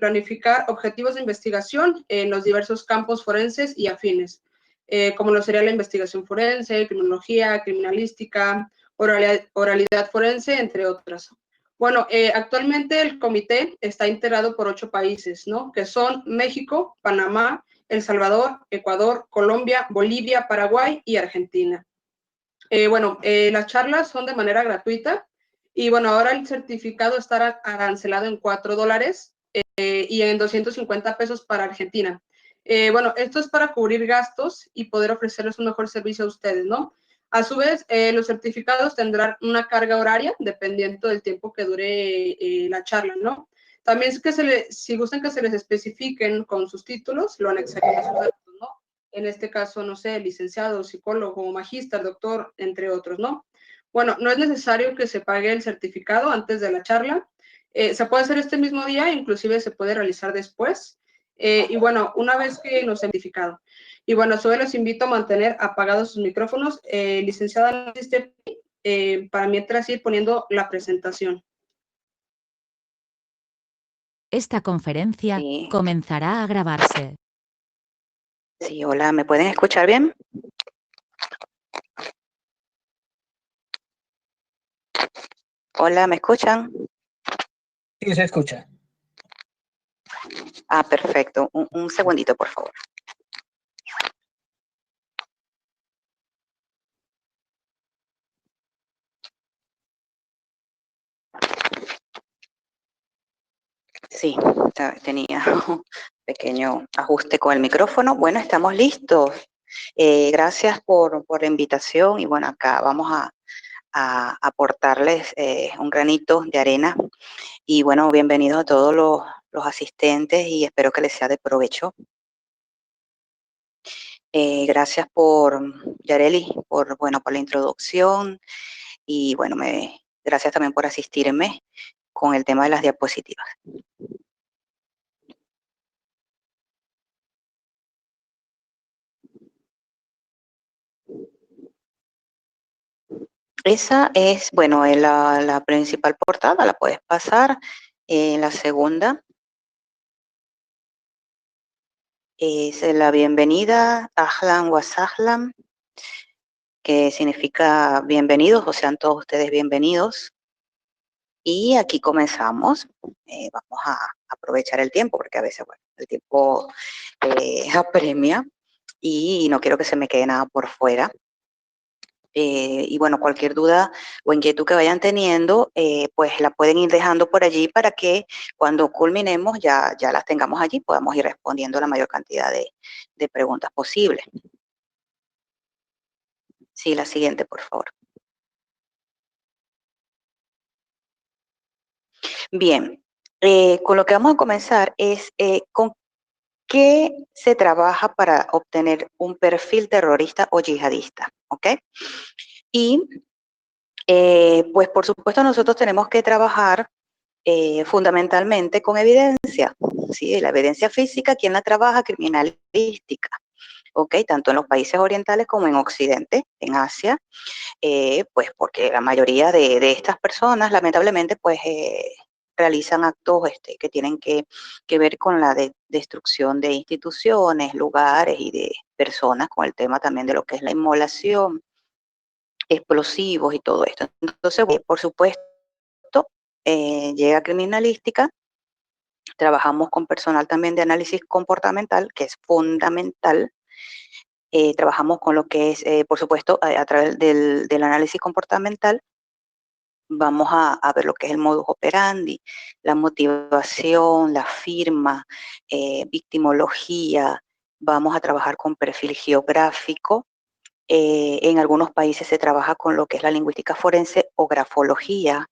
planificar objetivos de investigación en los diversos campos forenses y afines, como lo sería la investigación forense, criminología, criminalística, oralidad forense, entre otras. Bueno, actualmente el comité está integrado por 8 países, ¿no? Que son México, Panamá, El Salvador, Ecuador, Colombia, Bolivia, Paraguay y Argentina. Las charlas son de manera gratuita y bueno, ahora el certificado está arancelado en $4 y en 250 pesos para Argentina. Esto es para cubrir gastos y poder ofrecerles un mejor servicio a ustedes, ¿no? A su vez, los certificados tendrán una carga horaria dependiendo del tiempo que dure la charla, ¿no? También es que si gustan que se les especifiquen con sus títulos, lo anexarían a sus datos, ¿no? En este caso, no sé, licenciado, psicólogo, magíster, doctor, entre otros, ¿no? Bueno, no es necesario que se pague el certificado antes de la charla. Se puede hacer este mismo día, inclusive se puede realizar después. Una vez que nos certificado. Y bueno, solo los invito a mantener apagados sus micrófonos. Licenciada, no existe, para mientras ir poniendo la presentación. Esta conferencia comenzará a grabarse. Sí, hola, ¿me pueden escuchar bien? Hola, ¿me escuchan? Sí, se escucha. Ah, perfecto. Un segundito, por favor. Sí, tenía un pequeño ajuste con el micrófono. Bueno, estamos listos. Gracias por la invitación y bueno, acá vamos a aportarles un granito de arena y bueno, bienvenidos a todos los asistentes y espero que les sea de provecho. Gracias Yareli, por la introducción y bueno, gracias también por asistirme con el tema de las diapositivas. Esa es, bueno, la principal portada, la puedes pasar. La segunda es la bienvenida, Ahlan wa sahlan, que significa bienvenidos, o sean todos ustedes bienvenidos. Y aquí comenzamos. Vamos a aprovechar el tiempo, porque a veces, bueno, el tiempo apremia y no quiero que se me quede nada por fuera. Y bueno, cualquier duda o inquietud que vayan teniendo, pues la pueden ir dejando por allí para que cuando culminemos ya las tengamos allí, podamos ir respondiendo la mayor cantidad de preguntas posibles. Sí, la siguiente, por favor. Bien, con lo que vamos a comenzar es con qué se trabaja para obtener un perfil terrorista o yihadista, ¿ok? Y pues por supuesto nosotros tenemos que trabajar fundamentalmente con evidencia, ¿sí? La evidencia física, ¿quién la trabaja? Criminalística, ¿ok? Tanto en los países orientales como en Occidente, en Asia, pues porque la mayoría de estas personas, lamentablemente, pues realizan actos que tienen que ver con la destrucción de instituciones, lugares y de personas, con el tema también de lo que es la inmolación, explosivos y todo esto. Entonces, por supuesto, llega criminalística, trabajamos con personal también de análisis comportamental, que es fundamental. Trabajamos con lo que es, por supuesto, a través del análisis comportamental, vamos a ver lo que es el modus operandi, la motivación, la firma, victimología, vamos a trabajar con perfil geográfico. En algunos países se trabaja con lo que es la lingüística forense o grafología,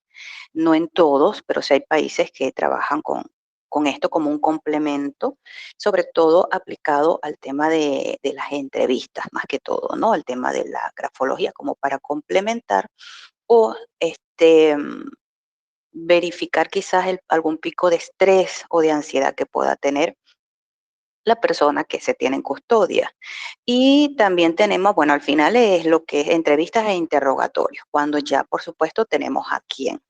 no en todos, pero sí hay países que trabajan con esto como un complemento, sobre todo aplicado al tema de las entrevistas, más que todo, ¿no? El tema de la grafología como para complementar o verificar quizás algún pico de estrés o de ansiedad que pueda tener la persona que se tiene en custodia. Y también tenemos, bueno, al final es lo que es entrevistas e interrogatorios, cuando ya, por supuesto, tenemos a quién,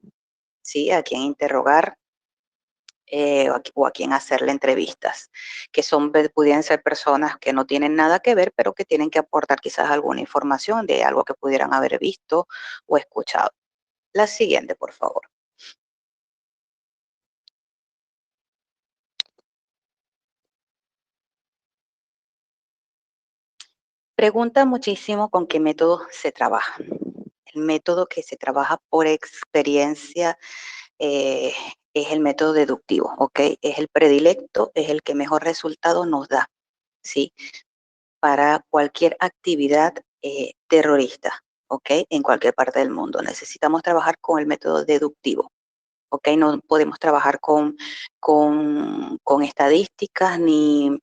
¿sí? A quién interrogar o a quién hacerle entrevistas, que pudieran ser personas que no tienen nada que ver, pero que tienen que aportar quizás alguna información de algo que pudieran haber visto o escuchado. La siguiente, por favor. Pregunta muchísimo con qué método se trabaja. El método que se trabaja por experiencia es el método deductivo, ¿ok? Es el predilecto, es el que mejor resultado nos da, ¿sí? Para cualquier actividad terrorista, ¿ok? En cualquier parte del mundo. Necesitamos trabajar con el método deductivo, ¿ok? No podemos trabajar con estadísticas ni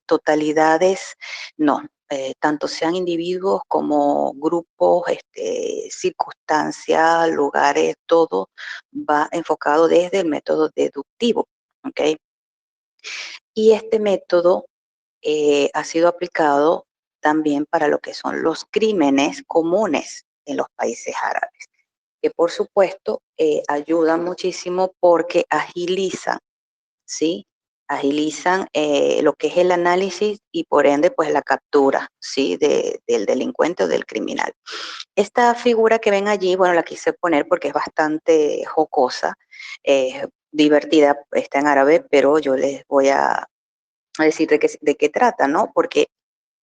totalidades, no. Tanto sean individuos como grupos, circunstancias, lugares, todo va enfocado desde el método deductivo, ¿ok? Y este método ha sido aplicado también para lo que son los crímenes comunes en los países árabes, que por supuesto ayudan muchísimo porque agilizan, ¿sí? Agilizan lo que es el análisis y por ende pues la captura, ¿sí? Del delincuente o del criminal. Esta figura que ven allí, bueno, la quise poner porque es bastante jocosa, divertida, está en árabe, pero yo les voy a decir de qué trata, ¿no? Porque,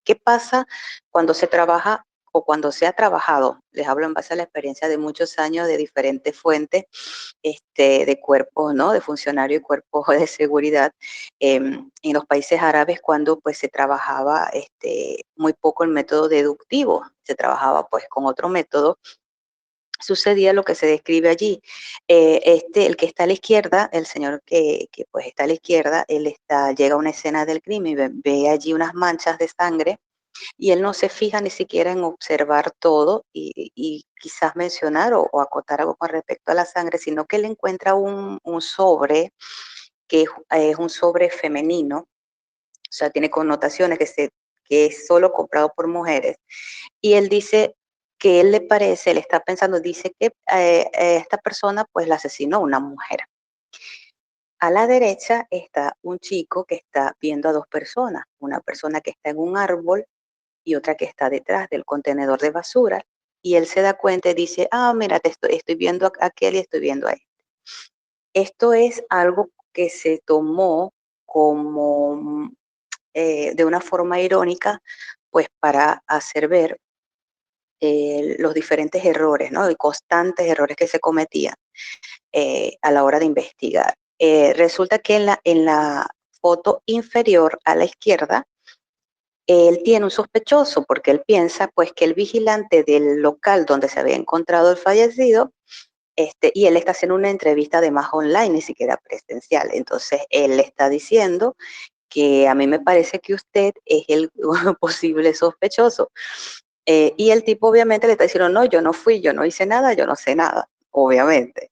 ¿qué pasa cuando se trabaja o cuando se ha trabajado? Les hablo en base a la experiencia de muchos años de diferentes fuentes de cuerpos, ¿no? De funcionarios y cuerpos de seguridad en los países árabes cuando pues se trabajaba muy poco el método deductivo, se trabajaba pues con otro método. Sucedía lo que se describe allí. El que está a la izquierda, el señor que pues está a la izquierda, llega a una escena del crimen y ve allí unas manchas de sangre y él no se fija ni siquiera en observar todo y quizás mencionar o acotar algo con respecto a la sangre, sino que él encuentra un sobre es un sobre femenino, o sea, tiene connotaciones que es solo comprado por mujeres y él dice que él le parece, él está pensando, dice que esta persona pues la asesinó una mujer. A la derecha está un chico que está viendo a dos personas, una persona que está en un árbol y otra que está detrás del contenedor de basura. Y él se da cuenta y dice, mira, estoy viendo a aquel y estoy viendo a él. Esto es algo que se tomó como de una forma irónica, pues para hacer ver los diferentes errores, ¿no? Y constantes errores que se cometían a la hora de investigar. Resulta que en la foto inferior a la izquierda, él tiene un sospechoso porque él piensa pues que el vigilante del local donde se había encontrado el fallecido, y él está haciendo una entrevista además online, ni siquiera presencial. Entonces él le está diciendo que a mí me parece que usted es el posible sospechoso. Y el tipo obviamente le está diciendo, no, yo no fui, yo no hice nada, yo no sé nada, obviamente.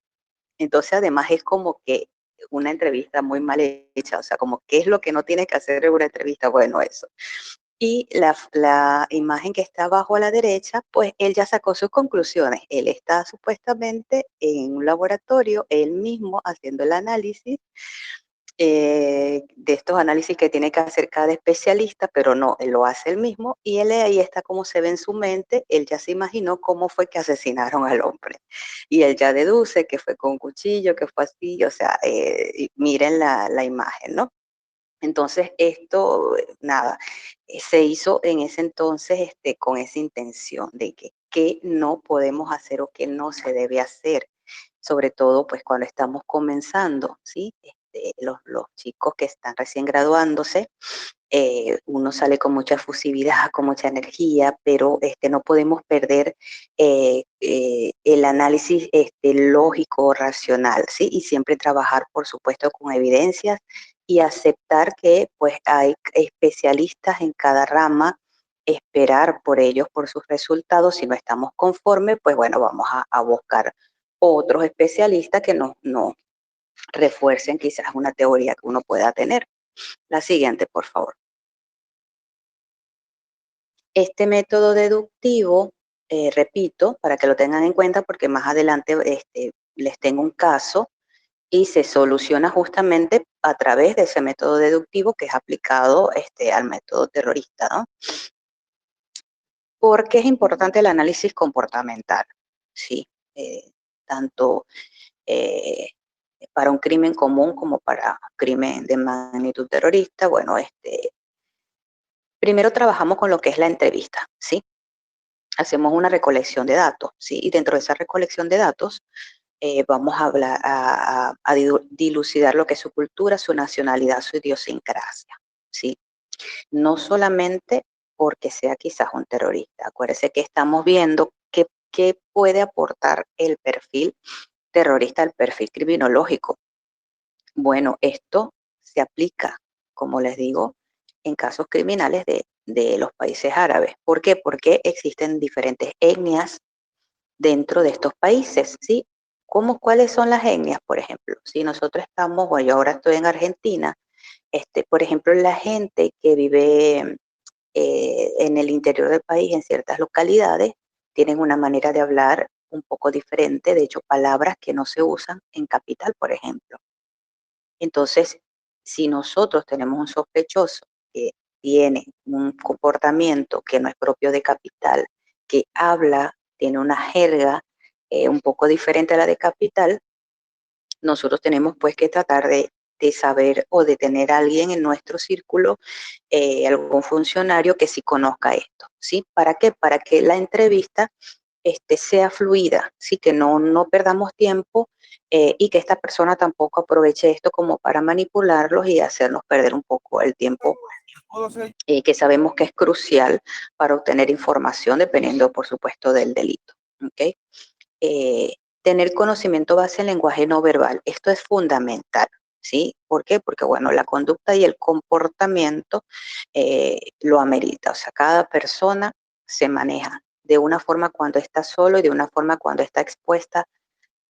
Entonces además es como que una entrevista muy mal hecha, o sea, como qué es lo que no tiene que hacer en una entrevista, bueno, eso. Y la imagen que está abajo a la derecha, pues él ya sacó sus conclusiones. Él está supuestamente en un laboratorio, él mismo haciendo el análisis de estos análisis que tiene que hacer cada especialista, pero no, él lo hace él mismo y él ahí está como se ve en su mente, él ya se imaginó cómo fue que asesinaron al hombre. Y él ya deduce que fue con un cuchillo, que fue así, o sea, miren la imagen, ¿no? Entonces, esto, nada, se hizo en ese entonces con esa intención de que no podemos hacer o que no se debe hacer, sobre todo pues cuando estamos comenzando, ¿sí? Los chicos que están recién graduándose, uno sale con mucha efusividad, con mucha energía, pero no podemos perder el análisis lógico, racional, ¿sí? Y siempre trabajar, por supuesto, con evidencias y aceptar que pues hay especialistas en cada rama, esperar por ellos, por sus resultados. Si no estamos conformes, pues bueno, vamos a buscar otros especialistas que nos refuercen quizás una teoría que uno pueda tener. La siguiente, por favor. Este método deductivo, repito, para que lo tengan en cuenta, porque más adelante les tengo un caso y se soluciona justamente a través de ese método deductivo que es aplicado al método terrorista, ¿no? ¿Por qué es importante el análisis comportamental? Sí, tanto eh, para un crimen común como para crimen de magnitud terrorista. Bueno, primero trabajamos con lo que es la entrevista, ¿sí? Hacemos una recolección de datos, ¿sí? Y dentro de esa recolección de datos vamos a hablar, a dilucidar lo que es su cultura, su nacionalidad, su idiosincrasia, ¿sí? No solamente porque sea quizás un terrorista. Acuérdese que estamos viendo qué puede aportar el perfil terrorista al perfil criminológico. Bueno, esto se aplica, como les digo, en casos criminales de los países árabes. ¿Por qué? Porque existen diferentes etnias dentro de estos países, ¿sí? ¿Cuáles son las etnias, por ejemplo? Si nosotros estamos, bueno, yo ahora estoy en Argentina, por ejemplo, la gente que vive en el interior del país, en ciertas localidades, tienen una manera de hablar un poco diferente, de hecho, palabras que no se usan en capital, por ejemplo. Entonces, si nosotros tenemos un sospechoso que tiene un comportamiento que no es propio de capital, que habla, tiene una jerga un poco diferente a la de capital, nosotros tenemos pues que tratar de saber o de tener a alguien en nuestro círculo, algún funcionario que sí conozca esto, ¿sí? ¿Para qué? Para que la entrevista sea fluida, ¿sí? Que no perdamos tiempo y que esta persona tampoco aproveche esto como para manipularlos y hacernos perder un poco el tiempo que sabemos que es crucial para obtener información dependiendo, por supuesto, del delito, ¿ok? Tener conocimiento base en lenguaje no verbal. Esto es fundamental, ¿sí? ¿Por qué? Porque, bueno, la conducta y el comportamiento lo amerita. O sea, cada persona se maneja de una forma cuando está solo y de una forma cuando está expuesta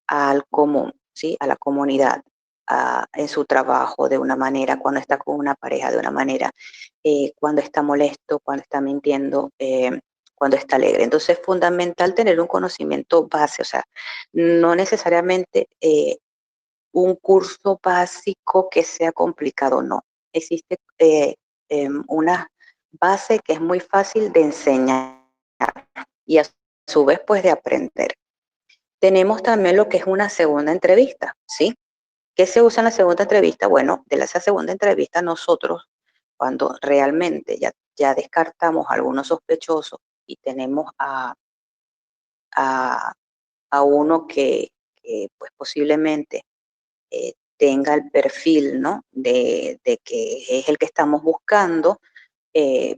al común, ¿sí? A la comunidad, en su trabajo de una manera, cuando está con una pareja de una manera, cuando está molesto, cuando está mintiendo, cuando está alegre. Entonces es fundamental tener un conocimiento base, o sea, no necesariamente un curso básico que sea complicado, no. Existe una base que es muy fácil de enseñar y a su vez pues de aprender. Tenemos también lo que es una segunda entrevista, ¿sí? ¿Qué se usa en la segunda entrevista? Bueno, de esa segunda entrevista nosotros, cuando realmente ya descartamos a algunos sospechosos y tenemos a, a uno que pues posiblemente tenga el perfil, ¿no? De que es el que estamos buscando,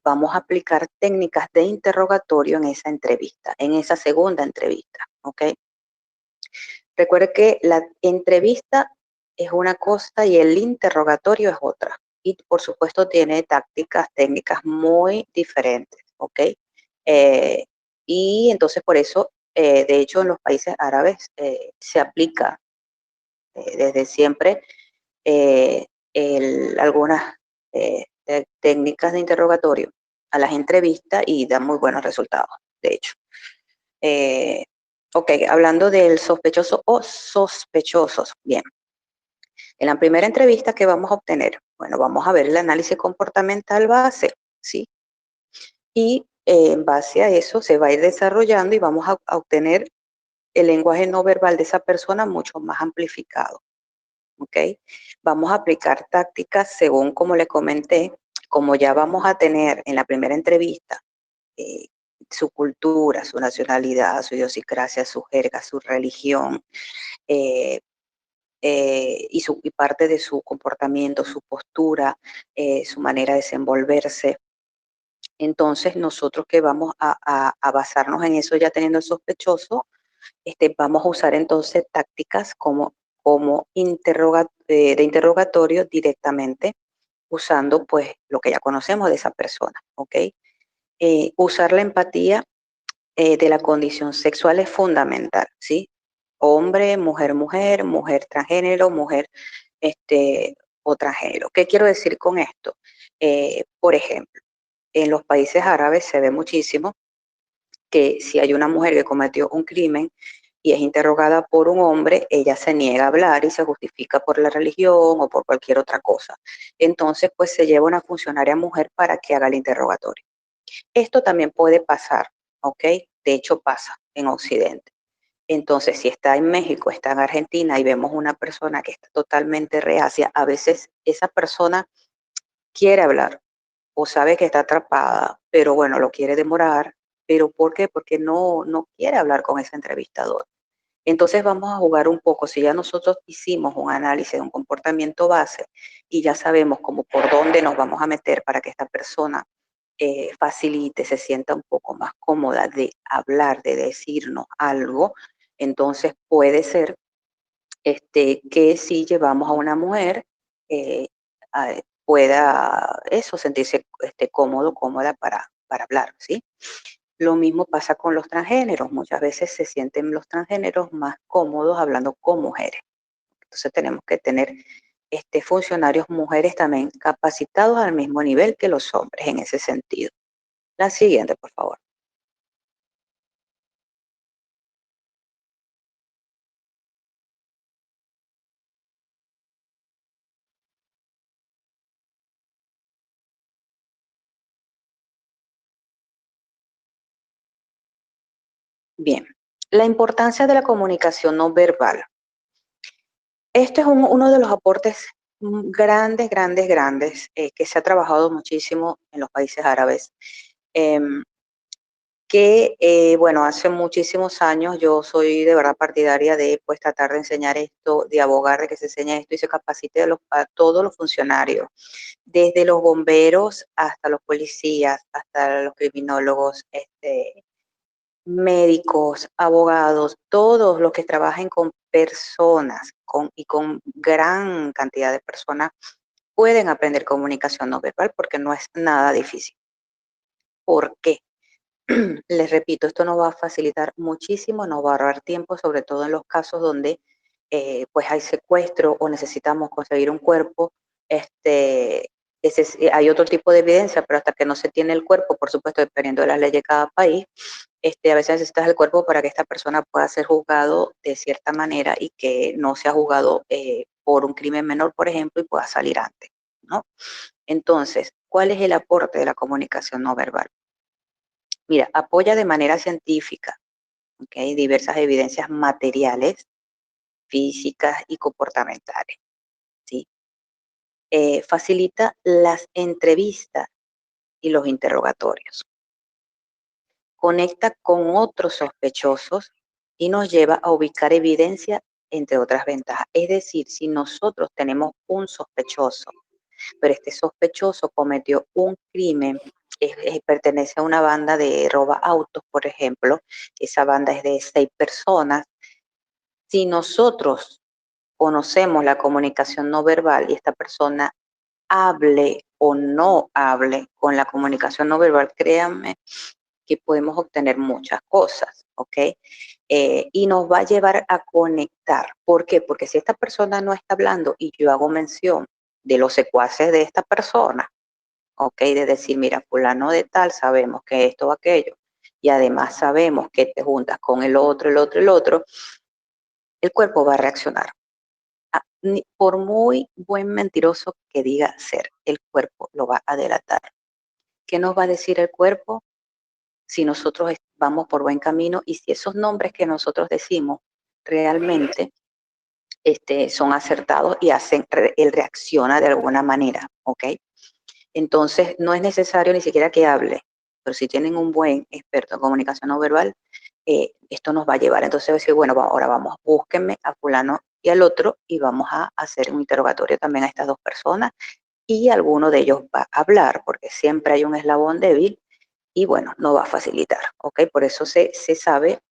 vamos a aplicar técnicas de interrogatorio en esa entrevista, en esa segunda entrevista, ¿ok? Recuerde que la entrevista es una cosa y el interrogatorio es otra. Y por supuesto tiene tácticas, técnicas muy diferentes, ¿ok? Eh, y entonces por eso, de hecho, en los países árabes se aplica desde siempre eh, algunas técnicas de interrogatorio a las entrevistas y dan muy buenos resultados, de hecho. Eh, ok, hablando del sospechoso o sospechosos. Bien, en la primera entrevista, ¿qué vamos a obtener? Bueno, vamos a ver el análisis comportamental base, ¿sí? Y en base a eso se va a ir desarrollando y vamos a obtener el lenguaje no verbal de esa persona mucho más amplificado, ¿ok? Vamos a aplicar tácticas según como le comenté, como ya vamos a tener en la primera entrevista eh, su cultura, su nacionalidad, su idiosincrasia, su jerga, su religión eh, y parte de su comportamiento, su postura, su manera de desenvolverse. Entonces nosotros que vamos a basarnos en eso ya teniendo el sospechoso, vamos a usar entonces tácticas como de interrogatorio directamente usando pues lo que ya conocemos de esa persona, ¿ok? Usar la empatía de la condición sexual es fundamental, ¿sí? Hombre, mujer, mujer, mujer transgénero, mujer o transgénero. ¿Qué quiero decir con esto? Por ejemplo, en los países árabes se ve muchísimo que si hay una mujer que cometió un crimen, y es interrogada por un hombre, ella se niega a hablar y se justifica por la religión o por cualquier otra cosa. Entonces, pues se lleva una funcionaria mujer para que haga el interrogatorio. Esto también puede pasar, ¿ok? De hecho pasa en Occidente. Entonces, si está en México, está en Argentina y vemos una persona que está totalmente reacia, a veces esa persona quiere hablar o sabe que está atrapada, pero bueno, lo quiere demorar. ¿Pero por qué? Porque no quiere hablar con ese entrevistador. Entonces vamos a jugar un poco, si ya nosotros hicimos un análisis de un comportamiento base y ya sabemos cómo por dónde nos vamos a meter para que esta persona facilite, se sienta un poco más cómoda de hablar, de decirnos algo, entonces puede ser que si llevamos a una mujer eh, pueda eso, sentirse cómodo, cómoda para hablar, ¿sí? Lo mismo pasa con los transgéneros. Muchas veces se sienten los transgéneros más cómodos hablando con mujeres. Entonces tenemos que tener funcionarios mujeres también capacitados al mismo nivel que los hombres en ese sentido. La siguiente, por favor. Bien, la importancia de la comunicación no verbal. Este es uno de los aportes grandes, grandes, grandes que se ha trabajado muchísimo en los países árabes. Bueno, hace muchísimos años yo soy de verdad partidaria de pues tratar de enseñar esto, de abogar de que se enseñe esto y se capacite a todos los funcionarios, desde los bomberos hasta los policías, hasta los criminólogos, médicos, abogados, todos los que trabajen con personas y con gran cantidad de personas pueden aprender comunicación no verbal porque no es nada difícil. ¿Por qué? Les repito, esto nos va a facilitar muchísimo, nos va a ahorrar tiempo, sobre todo en los casos donde pues hay secuestro o necesitamos conseguir un cuerpo. Hay otro tipo de evidencia, pero hasta que no se tiene el cuerpo, por supuesto, dependiendo de las leyes de cada país, a veces necesitas el cuerpo para que esta persona pueda ser juzgado de cierta manera y que no sea juzgado por un crimen menor, por ejemplo, y pueda salir antes, ¿no? Entonces, ¿cuál es el aporte de la comunicación no verbal? Mira, apoya de manera científica, ¿okay? Diversas evidencias materiales, físicas y comportamentales, ¿sí? Facilita las entrevistas y los interrogatorios. Conecta con otros sospechosos y nos lleva a ubicar evidencia, entre otras ventajas. Es decir, si nosotros tenemos un sospechoso, pero este sospechoso cometió un crimen, pertenece a una banda de roba autos, por ejemplo, esa banda es de 6 personas. Si nosotros conocemos la comunicación no verbal y esta persona hable o no hable con la comunicación no verbal, créanme que podemos obtener muchas cosas, ¿ok? Y nos va a llevar a conectar. ¿Por qué? Porque si esta persona no está hablando y yo hago mención de los secuaces de esta persona, ¿ok? De decir, mira, fulano de tal, sabemos que esto o aquello, y además sabemos que te juntas con el otro, el cuerpo va a reaccionar. Por muy buen mentiroso que diga ser, el cuerpo lo va a delatar. ¿Qué nos va a decir el cuerpo? Si nosotros vamos por buen camino y si esos nombres que nosotros decimos realmente son acertados y él reacciona de alguna manera, ¿ok? Entonces no es necesario ni siquiera que hable, pero si tienen un buen experto en comunicación no verbal, esto nos va a llevar. Entonces va a decir, bueno, ahora vamos, búsquenme a fulano y al otro y vamos a hacer un interrogatorio también a estas dos personas y alguno de ellos va a hablar, porque siempre hay un eslabón débil y bueno, no va a facilitar, ¿ok? Por eso se sabe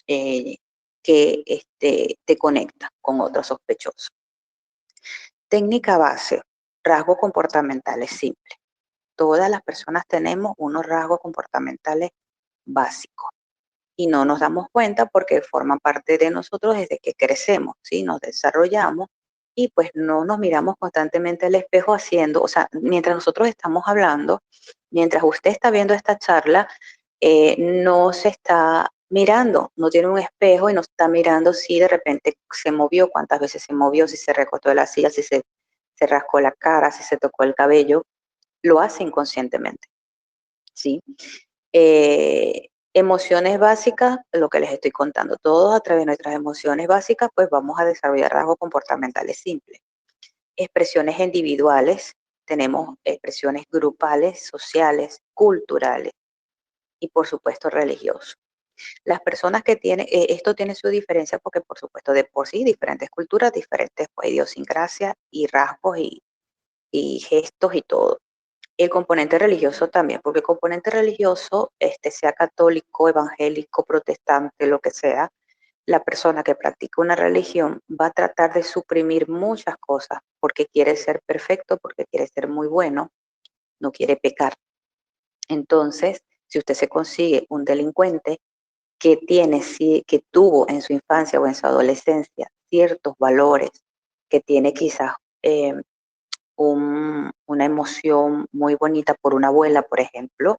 que te conecta con otro sospechoso. Técnica base, rasgos comportamentales simples. Todas las personas tenemos unos rasgos comportamentales básicos y no nos damos cuenta porque forman parte de nosotros desde que crecemos, ¿sí? Nos desarrollamos y pues no nos miramos constantemente al espejo haciendo, o sea, mientras nosotros estamos hablando, mientras usted está viendo esta charla, no se está mirando, no tiene un espejo y no está mirando si de repente se movió, cuántas veces se movió, si se recostó de la silla, si se rascó la cara, si se tocó el cabello, lo hace inconscientemente, ¿sí? Emociones básicas, lo que les estoy contando, todos a través de nuestras emociones básicas, pues vamos a desarrollar rasgos comportamentales simples. Expresiones individuales, tenemos expresiones grupales, sociales, culturales y por supuesto religiosos. Las personas que tienen, esto tiene su diferencia porque por supuesto de por sí diferentes culturas, diferentes pues, idiosincrasias y rasgos y gestos y todo. El componente religioso también, porque el componente religioso, sea católico, evangélico, protestante, lo que sea, la persona que practica una religión va a tratar de suprimir muchas cosas porque quiere ser perfecto, porque quiere ser muy bueno, no quiere pecar. Entonces, si usted se consigue un delincuente que tiene, que tuvo en su infancia o en su adolescencia ciertos valores, que tiene quizás eh, una emoción muy bonita por una abuela, por ejemplo,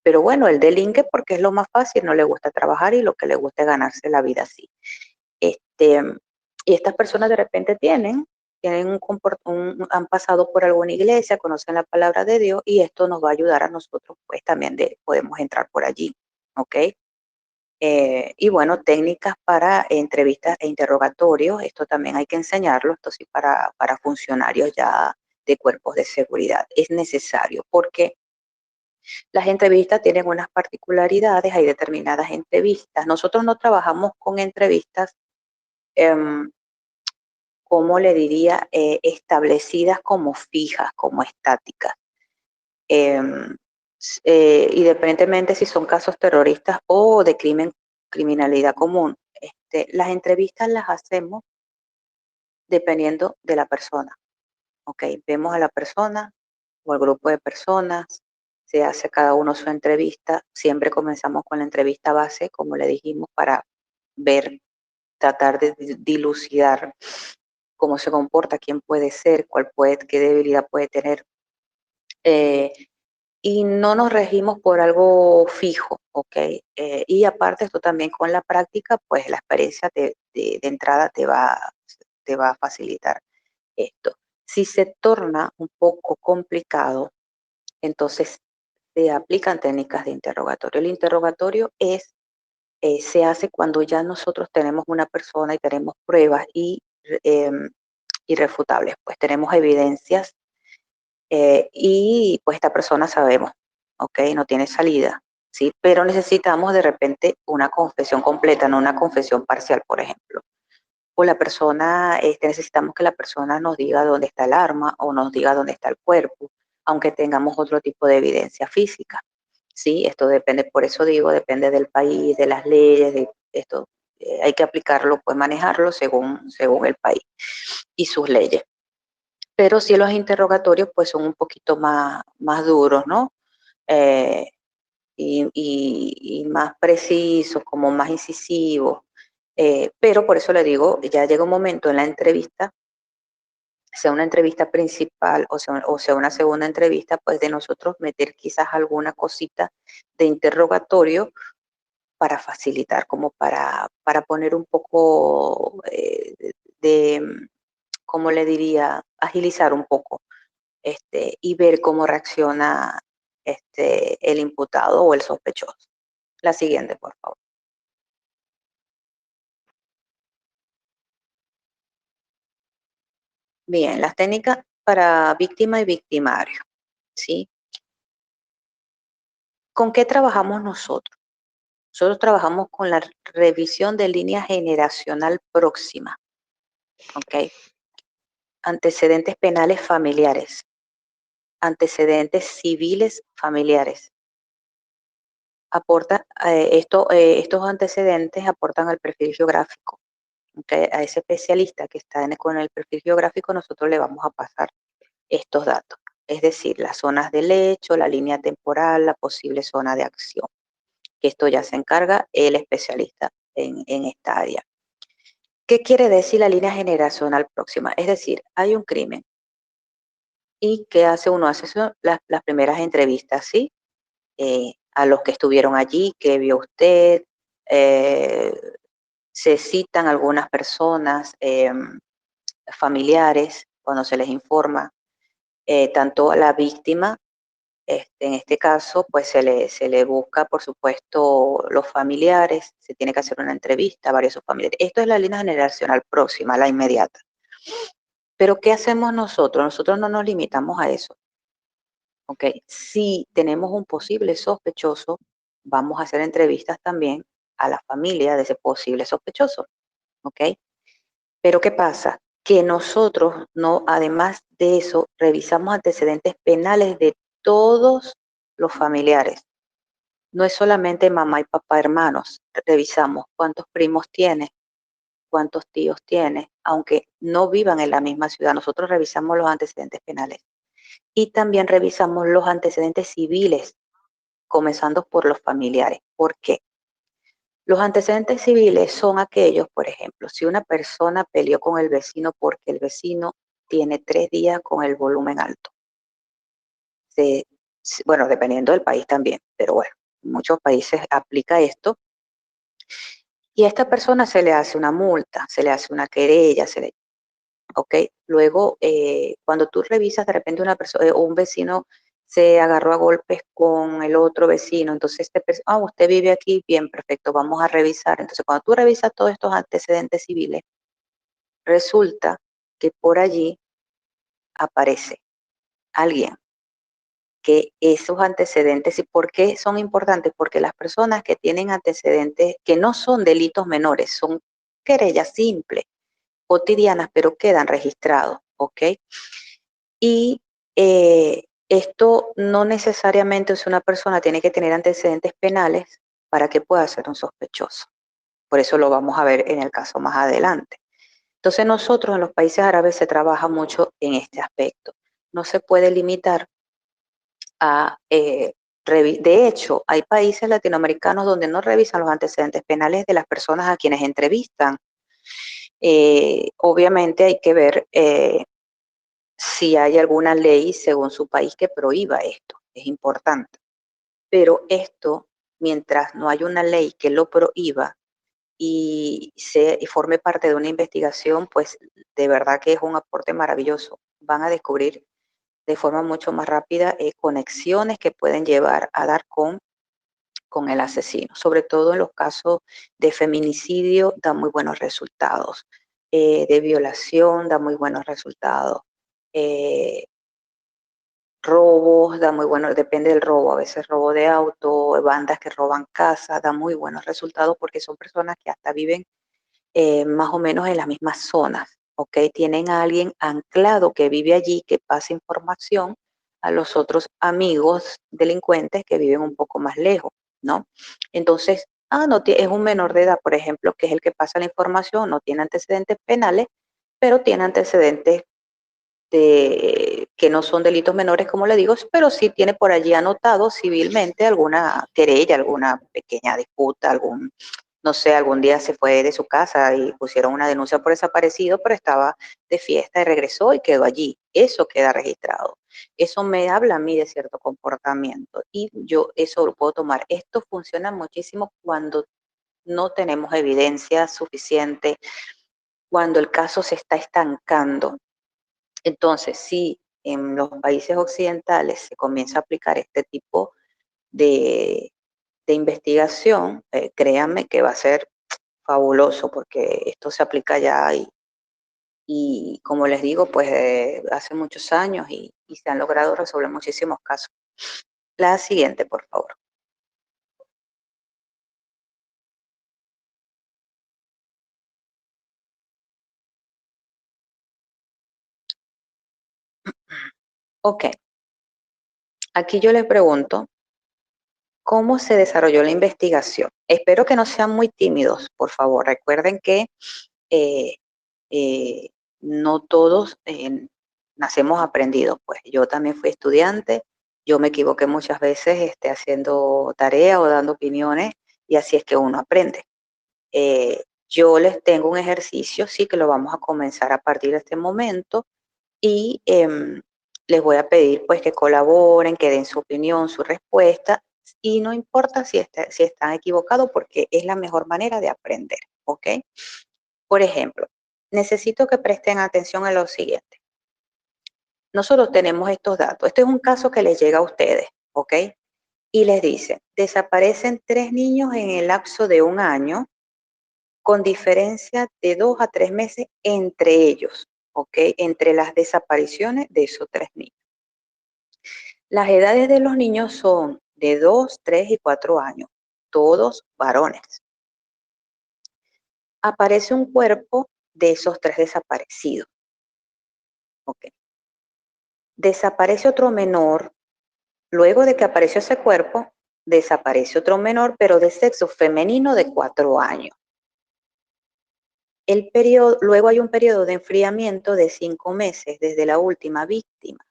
pero bueno, él delinque porque es lo más fácil, no le gusta trabajar y lo que le gusta es ganarse la vida así. Este, y estas personas de repente tienen han pasado por alguna iglesia, conocen la palabra de Dios y esto nos va a ayudar a nosotros, pues también podemos entrar por allí, ¿ok? Y bueno, técnicas para entrevistas e interrogatorios, esto también hay que enseñarlo, esto sí para funcionarios ya de cuerpos de seguridad. Es necesario porque las entrevistas tienen unas particularidades, hay determinadas entrevistas. Nosotros no trabajamos con entrevistas, em, ¿cómo le diría? Establecidas como fijas, como estáticas. Em, Independientemente si son casos terroristas o de criminalidad común. Las entrevistas las hacemos dependiendo de la persona, ¿ok? Vemos a la persona o al grupo de personas, se hace cada uno su entrevista, siempre comenzamos con la entrevista base, como le dijimos, para ver, tratar de dilucidar cómo se comporta, quién puede ser, qué debilidad puede tener. Y no nos regimos por algo fijo, ¿ok? Y aparte esto también con la práctica, pues la experiencia de entrada te va a facilitar esto. Si se torna un poco complicado, entonces se aplican técnicas de interrogatorio. El interrogatorio se hace cuando ya nosotros tenemos una persona y tenemos pruebas irrefutables, pues tenemos evidencias y pues esta persona sabemos, ¿ok? No tiene salida, ¿sí? Pero necesitamos de repente una confesión completa, no una confesión parcial, por ejemplo. O la persona, necesitamos que la persona nos diga dónde está el arma o nos diga dónde está el cuerpo, aunque tengamos otro tipo de evidencia física, ¿sí? Esto depende, por eso digo, depende del país, de las leyes, de esto. Hay que aplicarlo, pues manejarlo según el país y sus leyes. Pero sí los interrogatorios pues son un poquito más duros, ¿no? Eh, y más precisos, como más incisivos. Pero por eso le digo, ya llega un momento en la entrevista, sea una entrevista principal o sea una segunda entrevista, pues de nosotros meter quizás alguna cosita de interrogatorio para facilitar, como para poner un poco ¿cómo le diría? Agilizar un poco y ver cómo reacciona el imputado o el sospechoso. La siguiente, por favor. Bien, las técnicas para víctima y victimario, ¿sí? ¿Con qué trabajamos nosotros? Nosotros trabajamos con la revisión de línea generacional próxima, ¿ok? Antecedentes penales familiares, antecedentes civiles familiares. Estos antecedentes aportan al perfil geográfico. ¿Okay? A ese especialista que está con el perfil geográfico, nosotros le vamos a pasar estos datos. Es decir, las zonas del hecho, la línea temporal, la posible zona de acción. Que esto ya se encarga el especialista en esta área. ¿Qué quiere decir la línea generacional próxima? Es decir, hay un crimen. ¿Y qué hace uno? Hace las primeras entrevistas, ¿sí? A los que estuvieron allí, qué vio usted, Se citan algunas personas, familiares, cuando se les informa, tanto a la víctima, en este caso, pues se le busca, por supuesto, los familiares, se tiene que hacer una entrevista a varios familiares. Esto es la línea generacional próxima, la inmediata. Pero ¿qué hacemos nosotros? Nosotros no nos limitamos a eso. ¿Ok? Si tenemos un posible sospechoso, vamos a hacer entrevistas también a la familia de ese posible sospechoso. ¿Ok? Pero ¿qué pasa? Que nosotros, no, además de eso, revisamos antecedentes penales de todos los familiares. No es solamente mamá y papá hermanos, revisamos cuántos primos tiene, cuántos tíos tiene, aunque no vivan en la misma ciudad. Nosotros revisamos los antecedentes penales y también revisamos los antecedentes civiles, comenzando por los familiares. ¿Por qué? Los antecedentes civiles son aquellos, por ejemplo, si una persona peleó con el vecino porque el vecino tiene 3 días con el volumen alto. Bueno, dependiendo del país también, pero bueno, en muchos países aplica esto. Y a esta persona se le hace una multa, se le hace una querella, ¿ok? Luego, cuando tú revisas de repente una persona, un vecino se agarró a golpes con el otro vecino, entonces usted vive aquí, bien, perfecto, vamos a revisar. Entonces, cuando tú revisas todos estos antecedentes civiles, resulta que por allí aparece alguien que esos antecedentes, ¿y por qué son importantes? Porque las personas que tienen antecedentes que no son delitos menores, son querellas simples, cotidianas, pero quedan registrados, ¿ok? Y esto no necesariamente es una persona tiene que tener antecedentes penales para que pueda ser un sospechoso. Por eso lo vamos a ver en el caso más adelante. Entonces nosotros en los países árabes se trabaja mucho en este aspecto. No se puede limitar a... de hecho, hay países latinoamericanos donde no revisan los antecedentes penales de las personas a quienes entrevistan. Obviamente hay que ver si hay alguna ley según su país que prohíba esto, es importante. Pero esto, mientras no hay una ley que lo prohíba y forme parte de una investigación, pues de verdad que es un aporte maravilloso. Van a descubrir de forma mucho más rápida conexiones que pueden llevar a dar con el asesino. Sobre todo en los casos de feminicidio da muy buenos resultados, de violación da muy buenos resultados. Robos, da muy bueno, depende del robo, a veces robo de auto, bandas que roban casas, da muy buenos resultados porque son personas que hasta viven más o menos en las mismas zonas, ¿ok? Tienen a alguien anclado que vive allí, que pasa información a los otros amigos delincuentes que viven un poco más lejos, ¿no? Entonces, no, es un menor de edad, por ejemplo, que es el que pasa la información, no tiene antecedentes penales, pero tiene antecedentes que no son delitos menores, como le digo, pero sí tiene por allí anotado civilmente alguna querella, alguna pequeña disputa, no sé, algún día se fue de su casa y pusieron una denuncia por desaparecido, pero estaba de fiesta y regresó y quedó allí. Eso queda registrado. Eso me habla a mí de cierto comportamiento y yo eso lo puedo tomar. Esto funciona muchísimo cuando no tenemos evidencia suficiente, cuando el caso se está estancando. Entonces, si en los países occidentales se comienza a aplicar este tipo de, de investigación, créanme que va a ser fabuloso porque esto se aplica ya y como les digo, pues hace muchos años y se han logrado resolver muchísimos casos. La siguiente, por favor. Ok, aquí yo les pregunto, ¿cómo se desarrolló la investigación? Espero que no sean muy tímidos, por favor. Recuerden que eh, eh, no todos nacemos aprendidos, pues yo también fui estudiante, yo me equivoqué muchas veces haciendo tarea o dando opiniones y así es que uno aprende. Yo les tengo un ejercicio, sí que lo vamos a comenzar a partir de este momento y les voy a pedir pues que colaboren, que den su opinión, su respuesta y no importa si están equivocados porque es la mejor manera de aprender, ¿ok? Por ejemplo, necesito que presten atención a lo siguiente. Nosotros tenemos estos datos. Este es un caso que les llega a ustedes, ¿ok? Y les dice, desaparecen 3 niños en el lapso de 1 año con diferencia de 2 a 3 meses entre ellos, ¿ok? Entre las desapariciones de esos 3 niños. Las edades de los niños son de 2, 3 y 4 años, todos varones. Aparece un cuerpo de esos 3 desaparecidos, ¿ok? Desaparece otro menor, luego de que apareció ese cuerpo, desaparece otro menor, pero de sexo femenino de 4 años. Luego hay un periodo de enfriamiento de 5 meses desde la última víctima,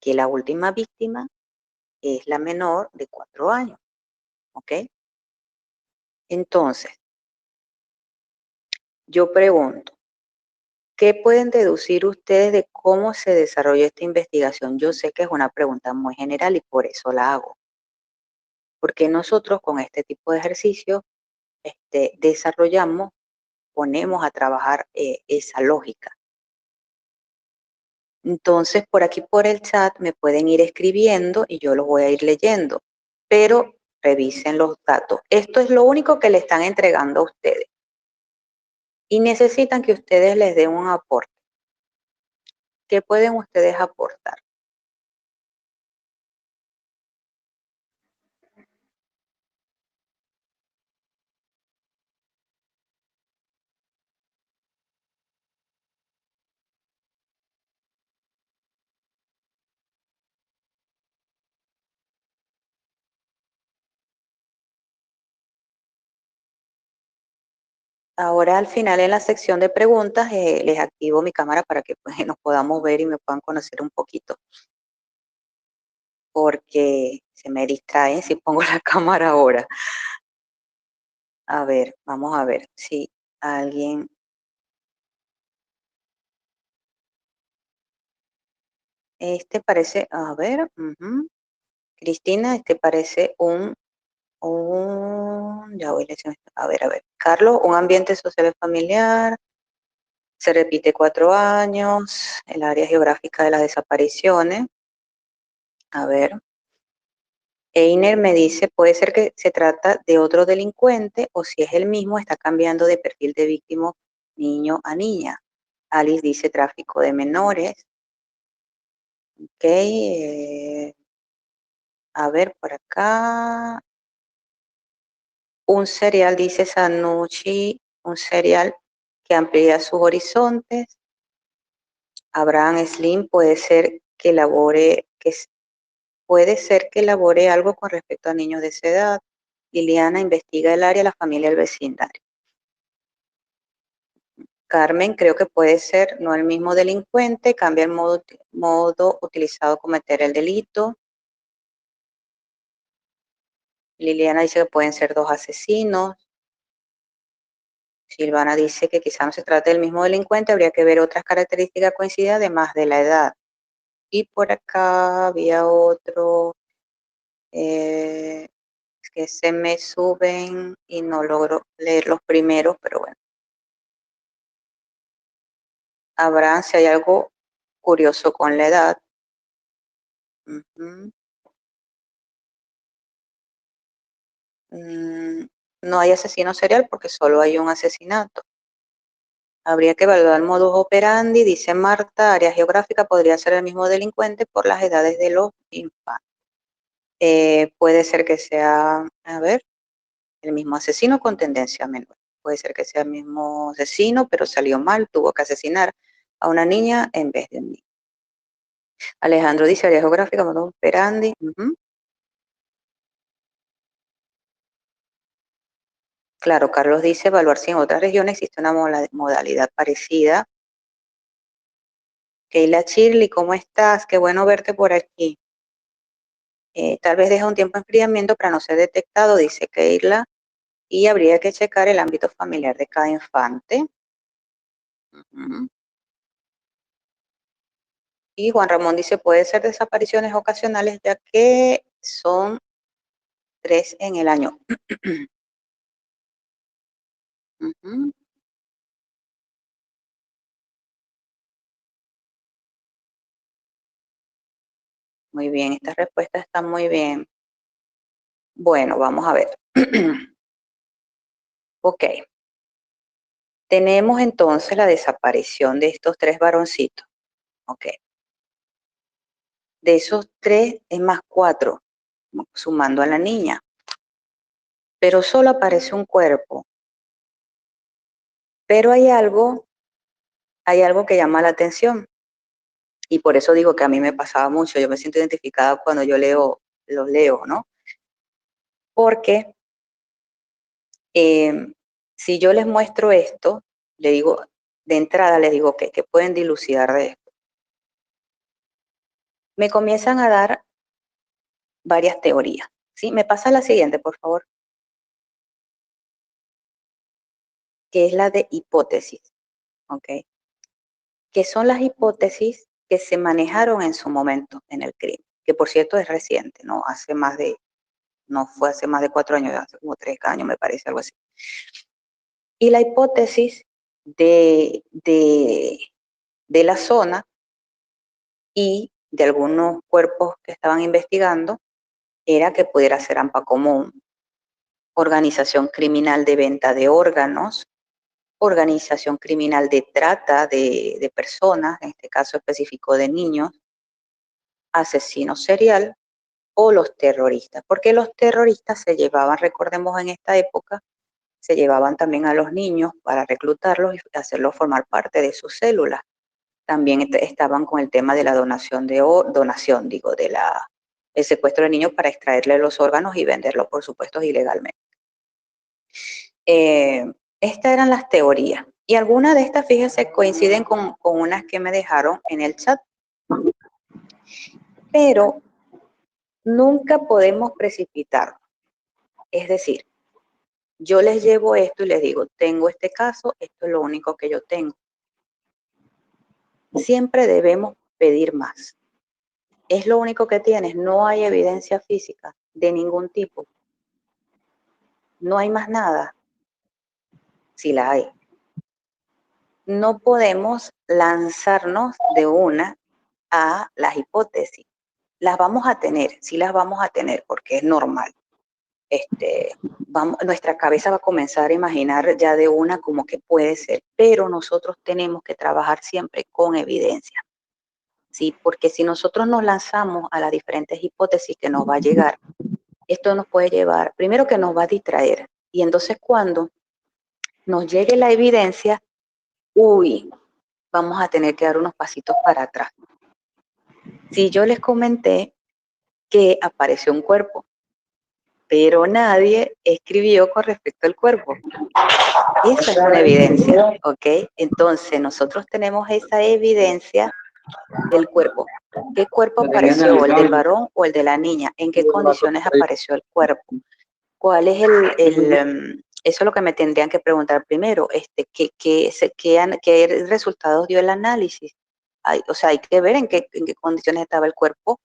que la última víctima es la menor de 4 años, ¿ok? Entonces, yo pregunto, ¿qué pueden deducir ustedes de cómo se desarrolló esta investigación? Yo sé que es una pregunta muy general y por eso la hago. Porque nosotros con este tipo de ejercicio desarrollamos, ponemos a trabajar esa lógica. Entonces, por aquí por el chat me pueden ir escribiendo y yo los voy a ir leyendo, pero revisen los datos. Esto es lo único que le están entregando a ustedes y necesitan que ustedes les den un aporte. ¿Qué pueden ustedes aportar? Ahora al final en la sección de preguntas les activo mi cámara para que pues, nos podamos ver y me puedan conocer un poquito. Porque se me distraen si pongo la cámara ahora. A ver, vamos a ver si alguien... Este parece, a ver, Cristina, este parece ya voy a ver. Carlos, un ambiente social y familiar, se repite 4 años, el área geográfica de las desapariciones. A ver. Einer me dice, puede ser que se trata de otro delincuente o si es el mismo, está cambiando de perfil de víctima niño a niña. Alice dice tráfico de menores. Ok. A ver, por acá. Un serial, dice Sanucci, un serial que amplía sus horizontes. Abraham Slim puede ser que elabore algo con respecto a niños de esa edad. Liliana investiga el área, la familia, el vecindario. Carmen, creo que puede ser no el mismo delincuente, cambia el modo utilizado cometer el delito. Liliana dice que pueden ser 2 asesinos. Silvana dice que quizá no se trate del mismo delincuente, habría que ver otras características coincididas además de la edad. Y por acá había otro, que se me suben y no logro leer los primeros, pero bueno. Abraham, si hay algo curioso con la edad. No hay asesino serial porque solo hay un asesinato. Habría que evaluar el modus operandi, dice Marta, área geográfica podría ser el mismo delincuente por las edades de los infantes. Puede ser que sea, a ver, el mismo asesino con tendencia menor. Puede ser que sea el mismo asesino, pero salió mal, tuvo que asesinar a una niña en vez de un niño. Alejandro dice área geográfica, modus operandi. Claro, Carlos dice evaluar si en otras regiones existe una modalidad parecida. Keila Shirley, ¿cómo estás? Qué bueno verte por aquí. Tal vez deja un tiempo de enfriamiento para no ser detectado, dice Keila, y habría que checar el ámbito familiar de cada infante. Y Juan Ramón dice, puede ser desapariciones ocasionales, ya que son 3 en el año. Ujú. Muy bien, esta respuesta está muy bien. Bueno, vamos a ver. Ok. Tenemos entonces la desaparición de estos 3 varoncitos. Ok. De esos 3 es más 4, sumando a la niña. Pero solo aparece un cuerpo. Pero hay algo que llama la atención. Y por eso digo que a mí me pasaba mucho. Yo me siento identificada cuando yo los leo, ¿no? Porque si yo les muestro esto, le digo, de entrada les digo que pueden dilucidar de esto. Me comienzan a dar varias teorías. ¿Sí? Me pasa la siguiente, por favor. Que es la de hipótesis. ¿Ok? Que son las hipótesis que se manejaron en su momento en el crimen. Que por cierto es reciente, ¿no? No fue hace más de 4 años, hace como 3 años me parece, algo así. Y la hipótesis de la zona y de algunos cuerpos que estaban investigando era que pudiera ser AMPA común, organización criminal de venta de órganos, organización criminal de trata de personas, en este caso específico de niños, asesino serial o los terroristas, porque los terroristas se llevaban, recordemos en esta época, se llevaban también a los niños para reclutarlos y hacerlos formar parte de sus células. También estaban con el tema de la el secuestro de niños para extraerle los órganos y venderlos, por supuesto, ilegalmente. Estas eran las teorías. Y algunas de estas, fíjense, coinciden con unas que me dejaron en el chat. Pero nunca podemos precipitarnos. Es decir, yo les llevo esto y les digo, tengo este caso, esto es lo único que yo tengo. Siempre debemos pedir más. Es lo único que tienes, no hay evidencia física de ningún tipo. No hay más nada. Si la hay. No podemos lanzarnos de una a las hipótesis. Las vamos a tener, sí las vamos a tener, porque es normal. Nuestra cabeza va a comenzar a imaginar ya de una como que puede ser, pero nosotros tenemos que trabajar siempre con evidencia, ¿sí? Porque si nosotros nos lanzamos a las diferentes hipótesis que nos va a llegar, esto nos puede llevar, primero que nos va a distraer, y entonces cuando nos llegue la evidencia, vamos a tener que dar unos pasitos para atrás. Si yo les comenté que apareció un cuerpo, pero nadie escribió con respecto al cuerpo. Esa es una evidencia, ¿ok? Entonces nosotros tenemos esa evidencia del cuerpo. ¿Qué cuerpo apareció? ¿El del varón o el de la niña? ¿En qué condiciones apareció el cuerpo? ¿Cuál es eso es lo que me tendrían que preguntar primero, ¿qué resultados dio el análisis? O sea, hay que ver en qué condiciones estaba el cuerpo.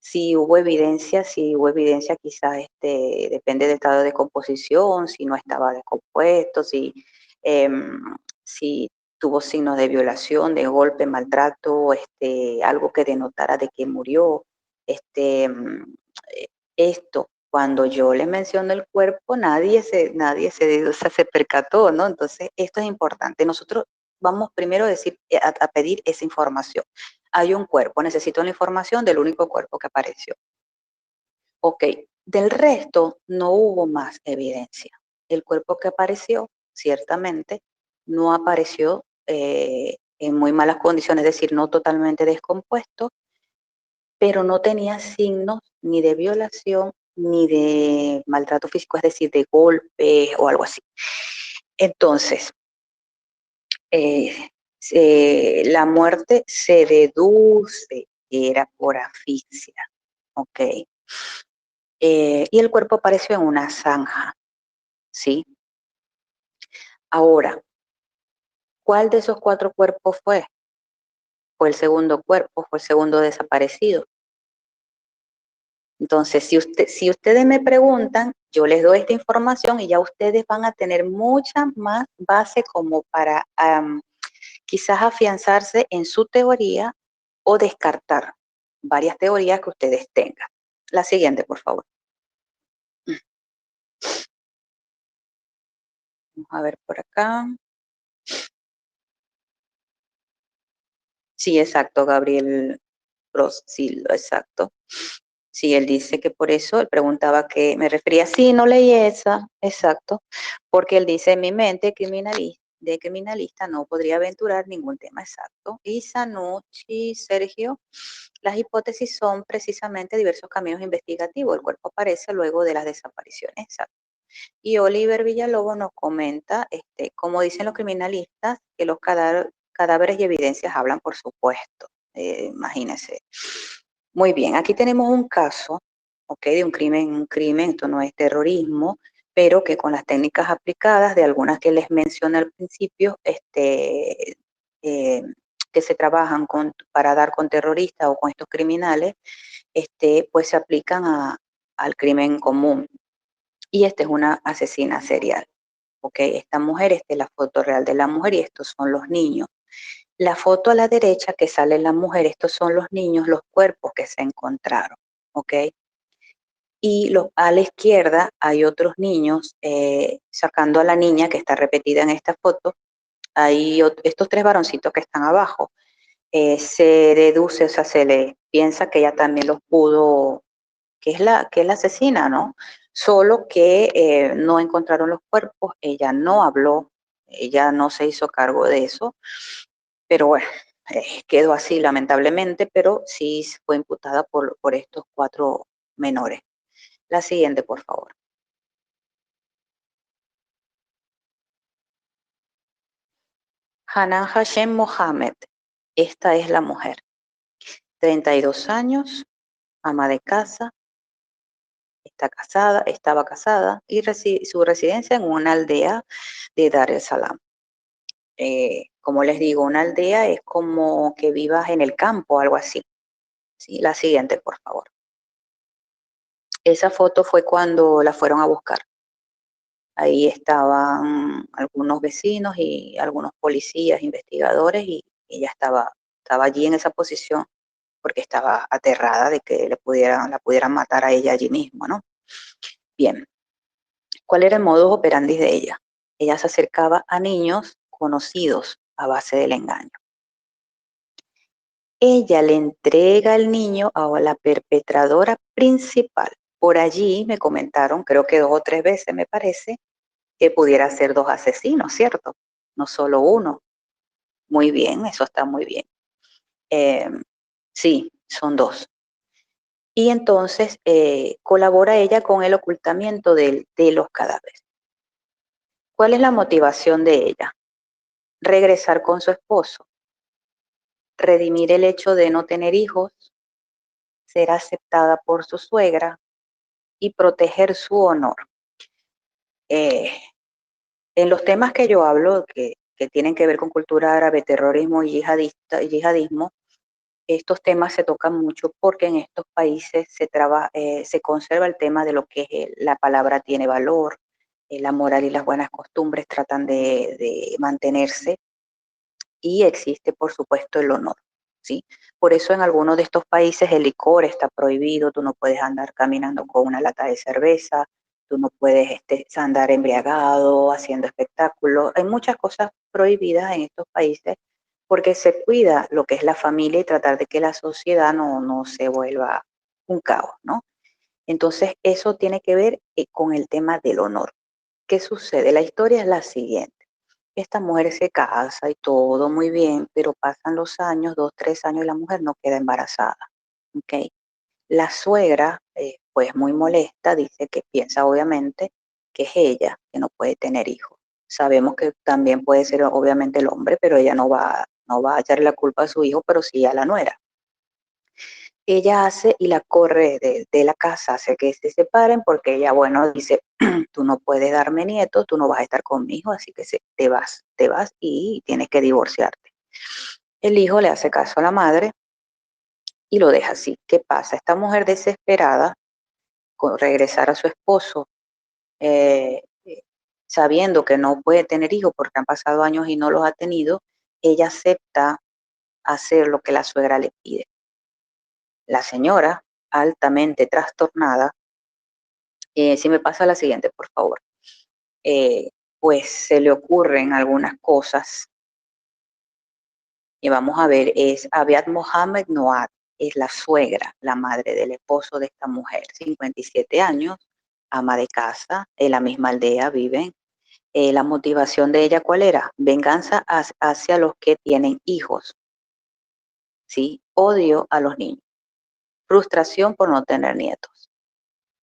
Si hubo evidencia quizás depende del estado de descomposición, si no estaba descompuesto, si tuvo signos de violación, de golpe, maltrato, algo que denotara de que murió. Esto, cuando yo le menciono el cuerpo, nadie se percató, ¿no? Entonces, esto es importante. Nosotros vamos primero a pedir esa información. Hay un cuerpo, necesito la información del único cuerpo que apareció. Ok, del resto no hubo más evidencia. El cuerpo que apareció, ciertamente, no apareció en muy malas condiciones, es decir, no totalmente descompuesto, pero no tenía signos ni de violación ni de maltrato físico, es decir, de golpe o algo así. Entonces, la muerte se deduce que era por asfixia, ¿ok? Y el cuerpo apareció en una zanja, ¿sí? Ahora, ¿cuál de esos 4 cuerpos fue? Fue el segundo cuerpo, fue el segundo desaparecido. Entonces, si ustedes me preguntan, yo les doy esta información y ya ustedes van a tener mucha más base como para quizás afianzarse en su teoría o descartar varias teorías que ustedes tengan. La siguiente, por favor. Vamos a ver por acá. Sí, exacto, Gabriel Ross, sí, exacto. Sí, él dice que por eso, él preguntaba que me refería, sí, no leí esa, exacto, porque él dice, en mi mente de criminalista no podría aventurar ningún tema exacto. Y Sanucci, Sergio, las hipótesis son precisamente diversos caminos investigativos. El cuerpo aparece luego de las desapariciones, exacto. Y Oliver Villalobos nos comenta, como dicen los criminalistas, que los cadáveres y evidencias hablan, por supuesto. Imagínense. Muy bien, aquí tenemos un caso, ¿ok? De un crimen, esto no es terrorismo, pero que con las técnicas aplicadas, de algunas que les mencioné al principio, que se trabajan para dar con terroristas o con estos criminales, pues se aplican al crimen común. Y esta es una asesina serial, ¿ok? Esta mujer, esta es la foto real de la mujer y estos son los niños. La foto a la derecha que sale la mujer, estos son los niños, los cuerpos que se encontraron, ¿ok? Y a la izquierda hay otros niños, sacando a la niña que está repetida en esta foto, hay estos tres varoncitos que están abajo. Se deduce, o sea, se le piensa que ella también los pudo, que es la asesina, ¿no? Solo que no encontraron los cuerpos, ella no habló, ella no se hizo cargo de eso, pero bueno, quedó así lamentablemente, pero sí fue imputada por estos 4 menores. La siguiente, por favor. Hanan Hashem Mohamed, esta es la mujer, 32 años, ama de casa, estaba casada y su residencia en una aldea de Dar es Salaam. Como les digo, una aldea es como que vivas en el campo, algo así. ¿Sí? La siguiente, por favor. Esa foto fue cuando la fueron a buscar. Ahí estaban algunos vecinos y algunos policías, investigadores, y ella estaba allí en esa posición porque estaba aterrada de que la pudieran matar a ella allí mismo, ¿no? Bien, ¿cuál era el modus operandi de ella? Ella se acercaba a niños conocidos a base del engaño. Ella le entrega al niño a la perpetradora principal. Por allí me comentaron, creo que 2 o 3 veces me parece, que pudiera ser 2 asesinos, ¿cierto? No solo uno. Muy bien, eso está muy bien. Sí, son 2. Y entonces colabora ella con el ocultamiento de los cadáveres. ¿Cuál es la motivación de ella? Regresar con su esposo, redimir el hecho de no tener hijos, ser aceptada por su suegra y proteger su honor. En los temas que yo hablo, que tienen que ver con cultura árabe, terrorismo y yihadismo, estos temas se tocan mucho porque en estos países se conserva el tema de lo que es la palabra tiene valor, la moral y las buenas costumbres tratan de mantenerse y existe, por supuesto, el honor, ¿sí? Por eso en algunos de estos países el licor está prohibido, tú no puedes andar caminando con una lata de cerveza, tú no puedes andar embriagado, haciendo espectáculos. Hay muchas cosas prohibidas en estos países porque se cuida lo que es la familia y tratar de que la sociedad no se vuelva un caos, ¿no? Entonces, eso tiene que ver con el tema del honor. ¿Qué sucede? La historia es la siguiente. Esta mujer se casa y todo muy bien, pero pasan los años, 2, 3 años, y la mujer no queda embarazada. ¿Ok? La suegra, pues muy molesta, dice que piensa obviamente que es ella, que no puede tener hijos. Sabemos que también puede ser obviamente el hombre, pero ella no va a echarle la culpa a su hijo, pero sí a la nuera. Ella hace y la corre de la casa, hace que se separen porque ella, bueno, dice, tú no puedes darme nietos, tú no vas a estar conmigo, así que te vas y tienes que divorciarte. El hijo le hace caso a la madre y lo deja así. ¿Qué pasa? Esta mujer desesperada regresar a su esposo, sabiendo que no puede tener hijos porque han pasado años y no los ha tenido, ella acepta hacer lo que la suegra le pide. La señora, altamente trastornada, si me pasa la siguiente, por favor, pues se le ocurren algunas cosas. Y vamos a ver, es Abiad Mohamed Noad, es la suegra, la madre del esposo de esta mujer, 57 años, ama de casa, en la misma aldea viven. La motivación de ella, ¿cuál era? Venganza hacia los que tienen hijos, ¿sí? Odio a los niños, frustración por no tener nietos.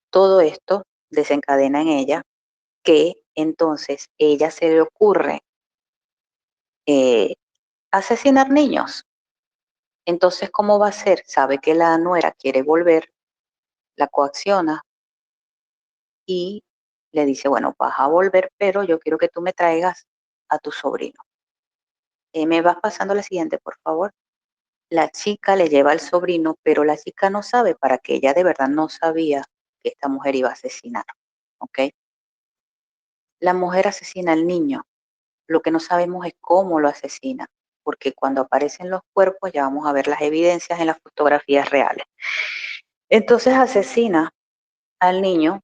Todo esto desencadena en ella que entonces ella se le ocurre asesinar niños. Entonces, ¿cómo va a ser? Sabe que la nuera quiere volver, la coacciona y le dice, bueno, vas a volver, pero yo quiero que tú me traigas a tu sobrino. Me vas pasando la siguiente, por favor. La chica le lleva al sobrino, pero la chica no sabe, para que ella de verdad no sabía que esta mujer iba a asesinar, ¿ok? La mujer asesina al niño. Lo que no sabemos es cómo lo asesina, porque cuando aparecen los cuerpos ya vamos a ver las evidencias en las fotografías reales. Entonces asesina al niño,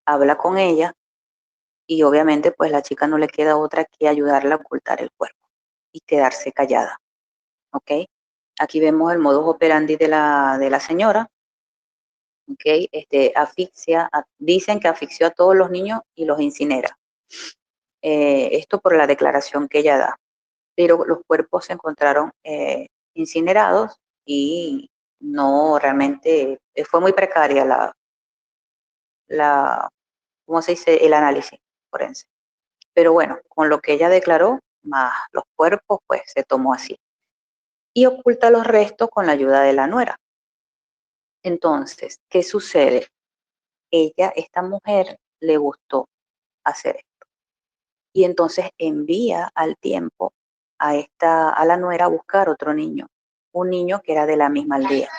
habla con ella y obviamente pues la chica no le queda otra que ayudarla a ocultar el cuerpo y quedarse callada, ¿ok? Aquí vemos el modus operandi de la señora, ¿ok? Asfixia, dicen que asfixió a todos los niños y los incinera. Esto por la declaración que ella da, pero los cuerpos se encontraron incinerados y no realmente, fue muy precaria ¿cómo se dice? El análisis forense. Pero bueno, con lo que ella declaró, más los cuerpos, pues se tomó así. Y oculta los restos con la ayuda de la nuera. Entonces, ¿qué sucede? Esta mujer, le gustó hacer esto. Y entonces envía al tiempo a la nuera a buscar otro niño. Un niño que era de la misma aldea.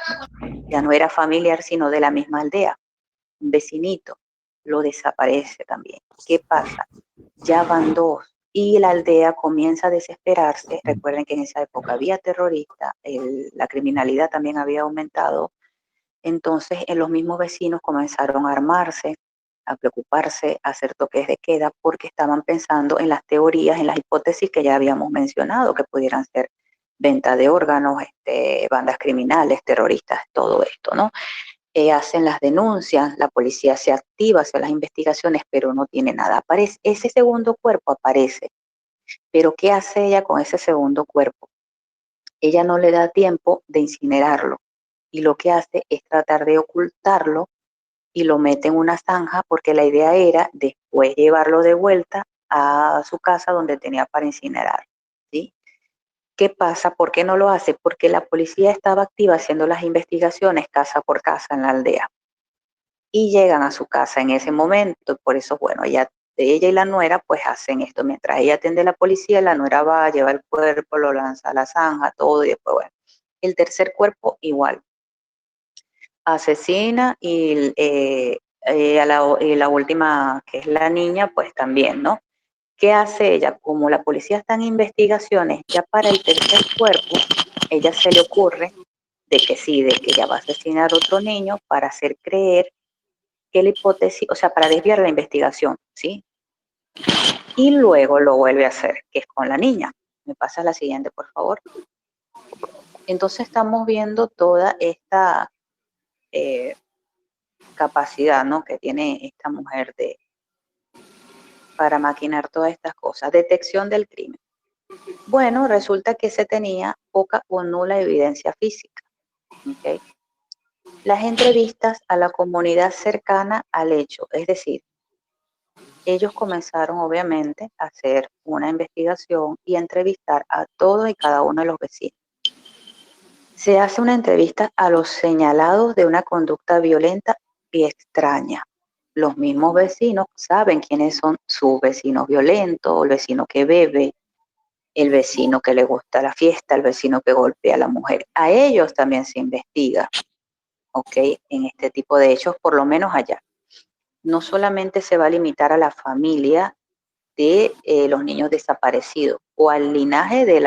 Ya no era familiar, sino de la misma aldea. Un vecinito. Lo desaparece también. ¿Qué pasa? Ya van dos y la aldea comienza a desesperarse. Recuerden que en esa época había terroristas, la criminalidad también había aumentado. Entonces los mismos vecinos comenzaron a armarse, a preocuparse, a hacer toques de queda porque estaban pensando en las teorías, en las hipótesis que ya habíamos mencionado, que pudieran ser venta de órganos, bandas criminales, terroristas, todo esto, ¿no? Hacen las denuncias, la policía se activa, hace las investigaciones, pero no tiene nada. Aparece, ese segundo cuerpo aparece, pero ¿qué hace ella con ese segundo cuerpo? Ella no le da tiempo de incinerarlo y lo que hace es tratar de ocultarlo y lo mete en una zanja porque la idea era después llevarlo de vuelta a su casa donde tenía para incinerar, ¿sí? ¿Qué pasa? ¿Por qué no lo hace? Porque la policía estaba activa haciendo las investigaciones casa por casa en la aldea. Y llegan a su casa en ese momento. Por eso, bueno, ella y la nuera pues hacen esto. Mientras ella atiende a la policía, la nuera va, lleva el cuerpo, lo lanza a la zanja, todo, y después, bueno. El tercer cuerpo igual. Asesina y la última, que es la niña, pues también, ¿no? ¿Qué hace ella? Como la policía está en investigaciones, ya para el tercer cuerpo, ella se le ocurre de que sí, de que ella va a asesinar a otro niño para hacer creer que la hipótesis, o sea, para desviar la investigación, ¿sí? Y luego lo vuelve a hacer, que es con la niña. Me pasa la siguiente, por favor. Entonces estamos viendo toda esta capacidad, ¿no?, que tiene esta mujer para maquinar todas estas cosas. Detección del crimen. Bueno, resulta que se tenía poca o nula evidencia física. ¿Okay? Las entrevistas a la comunidad cercana al hecho, es decir, ellos comenzaron obviamente a hacer una investigación y a entrevistar a todos y cada uno de los vecinos. Se hace una entrevista a los señalados de una conducta violenta y extraña. Los mismos vecinos saben quiénes son sus vecinos violentos, el vecino que bebe, el vecino que le gusta la fiesta, el vecino que golpea a la mujer. A ellos también se investiga. ¿ok? En este tipo de hechos, por lo menos allá. No solamente se va a limitar a la familia de los niños desaparecidos o al linaje de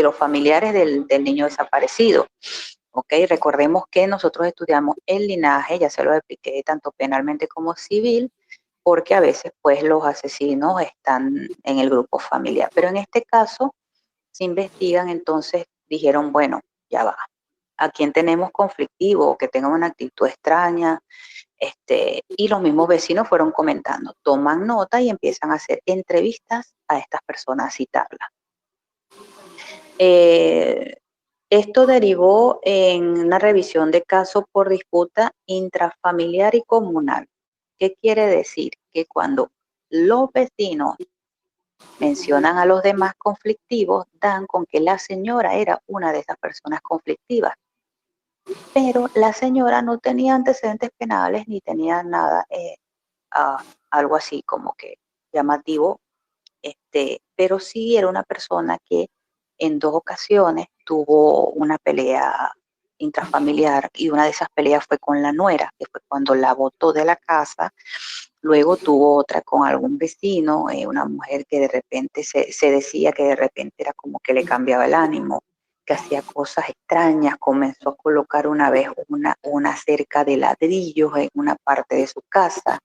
los familiares del niño desaparecido. ¿Ok? Recordemos que nosotros estudiamos el linaje, ya se lo expliqué, tanto penalmente como civil, porque a veces pues los asesinos están en el grupo familiar. Pero en este caso se investigan, entonces dijeron, bueno, ya va, a quién tenemos conflictivo, que tenga una actitud extraña, y los mismos vecinos fueron comentando, toman nota y empiezan a hacer entrevistas a estas personas, a citarlas. Esto derivó en una revisión de caso por disputa intrafamiliar y comunal. ¿Qué quiere decir? Que cuando los vecinos mencionan a los demás conflictivos, dan con que la señora era una de esas personas conflictivas. Pero la señora no tenía antecedentes penales ni tenía nada, algo así como que llamativo, pero sí era una persona que en 2 ocasiones tuvo una pelea intrafamiliar y una de esas peleas fue con la nuera, que fue cuando la botó de la casa. Luego tuvo otra con algún vecino, una mujer que de repente se decía que de repente era como que le cambiaba el ánimo, que hacía cosas extrañas, comenzó a colocar una vez una cerca de ladrillos en una parte de su casa.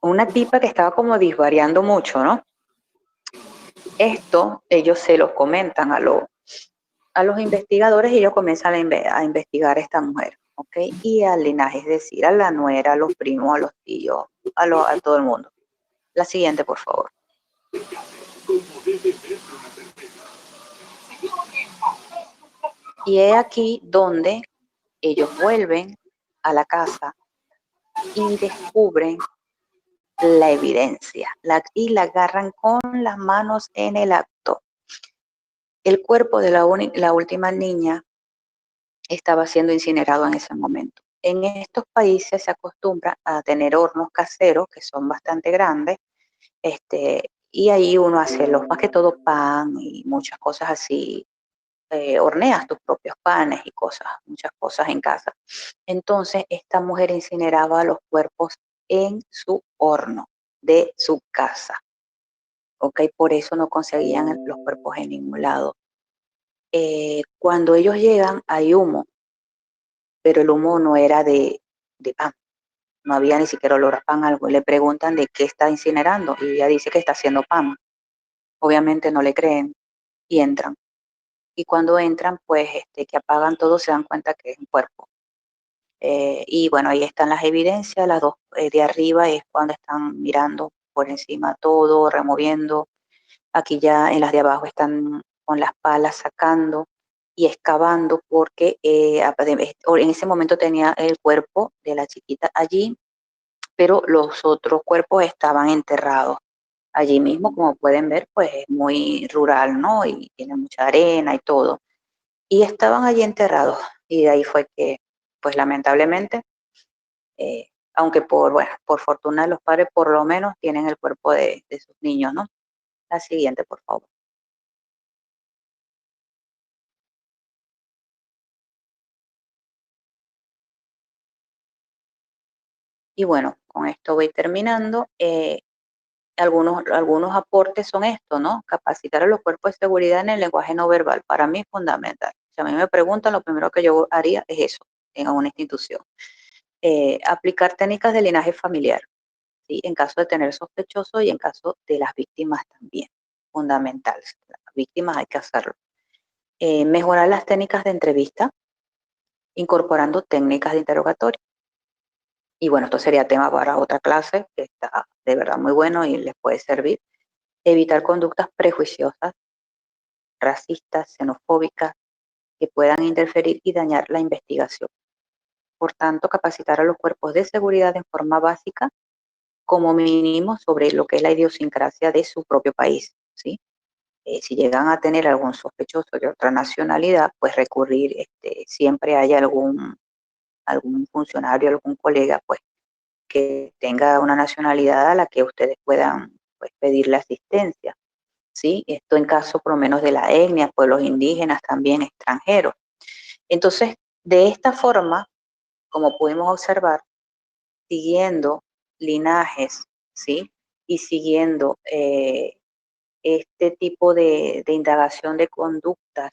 Una tipa que estaba como disvariando mucho, ¿no? Esto ellos se lo comentan a los investigadores y ellos comienzan a investigar a esta mujer, ¿ok? Y al linaje, es decir, a la nuera, a los primos, a los tíos, a todo el mundo. La siguiente, por favor. Y es aquí donde ellos vuelven a la casa y descubren la evidencia y la agarran con las manos en el acto. El cuerpo de la última niña estaba siendo incinerado en ese momento. En estos países se acostumbra a tener hornos caseros que son bastante grandes, y ahí uno hace más que todo pan y muchas cosas así, horneas tus propios panes y muchas cosas en casa. Entonces esta mujer incineraba los cuerpos en su horno de su casa, ¿ok? Por eso no conseguían los cuerpos en ningún lado. Cuando ellos llegan hay humo, pero el humo no era de pan, no había ni siquiera olor a pan, algo. Le preguntan de qué está incinerando y ella dice que está haciendo pan. Obviamente no le creen y entran. Y cuando entran, pues que apagan todo, se dan cuenta que es un cuerpo. Y bueno, ahí están las evidencias, las dos de arriba es cuando están mirando por encima todo, removiendo. Aquí ya en las de abajo están con las palas sacando y excavando porque en ese momento tenía el cuerpo de la chiquita allí, pero los otros cuerpos estaban enterrados allí mismo. Como pueden ver, pues es muy rural, ¿no? Y tiene mucha arena y todo. Y estaban allí enterrados y de ahí fue que, pues lamentablemente, aunque por fortuna de los padres, por lo menos tienen el cuerpo de sus niños, ¿no? La siguiente, por favor. Y bueno, con esto voy terminando. Algunos aportes son estos, ¿no? Capacitar a los cuerpos de seguridad en el lenguaje no verbal. Para mí es fundamental. Si a mí me preguntan, lo primero que yo haría es eso en una institución. Aplicar técnicas de linaje familiar, ¿sí? En caso de tener sospechoso y en caso de las víctimas también. Fundamental. Las víctimas hay que hacerlo. Mejorar las técnicas de entrevista, incorporando técnicas de interrogatorio. Y bueno, esto sería tema para otra clase, que está de verdad muy bueno y les puede servir. Evitar conductas prejuiciosas, racistas, xenofóbicas, que puedan interferir y dañar la investigación. Por tanto, capacitar a los cuerpos de seguridad en forma básica, como mínimo, sobre lo que es la idiosincrasia de su propio país, ¿sí? Si llegan a tener algún sospechoso de otra nacionalidad, pues recurrir, siempre haya algún funcionario, algún colega, pues que tenga una nacionalidad a la que ustedes puedan, pues, pedirle asistencia. ¿sí? Esto en caso por lo menos de la etnia, pueblos indígenas, también extranjeros. Entonces, de esta forma, como pudimos observar, siguiendo linajes, ¿sí? Y siguiendo este tipo de indagación de conductas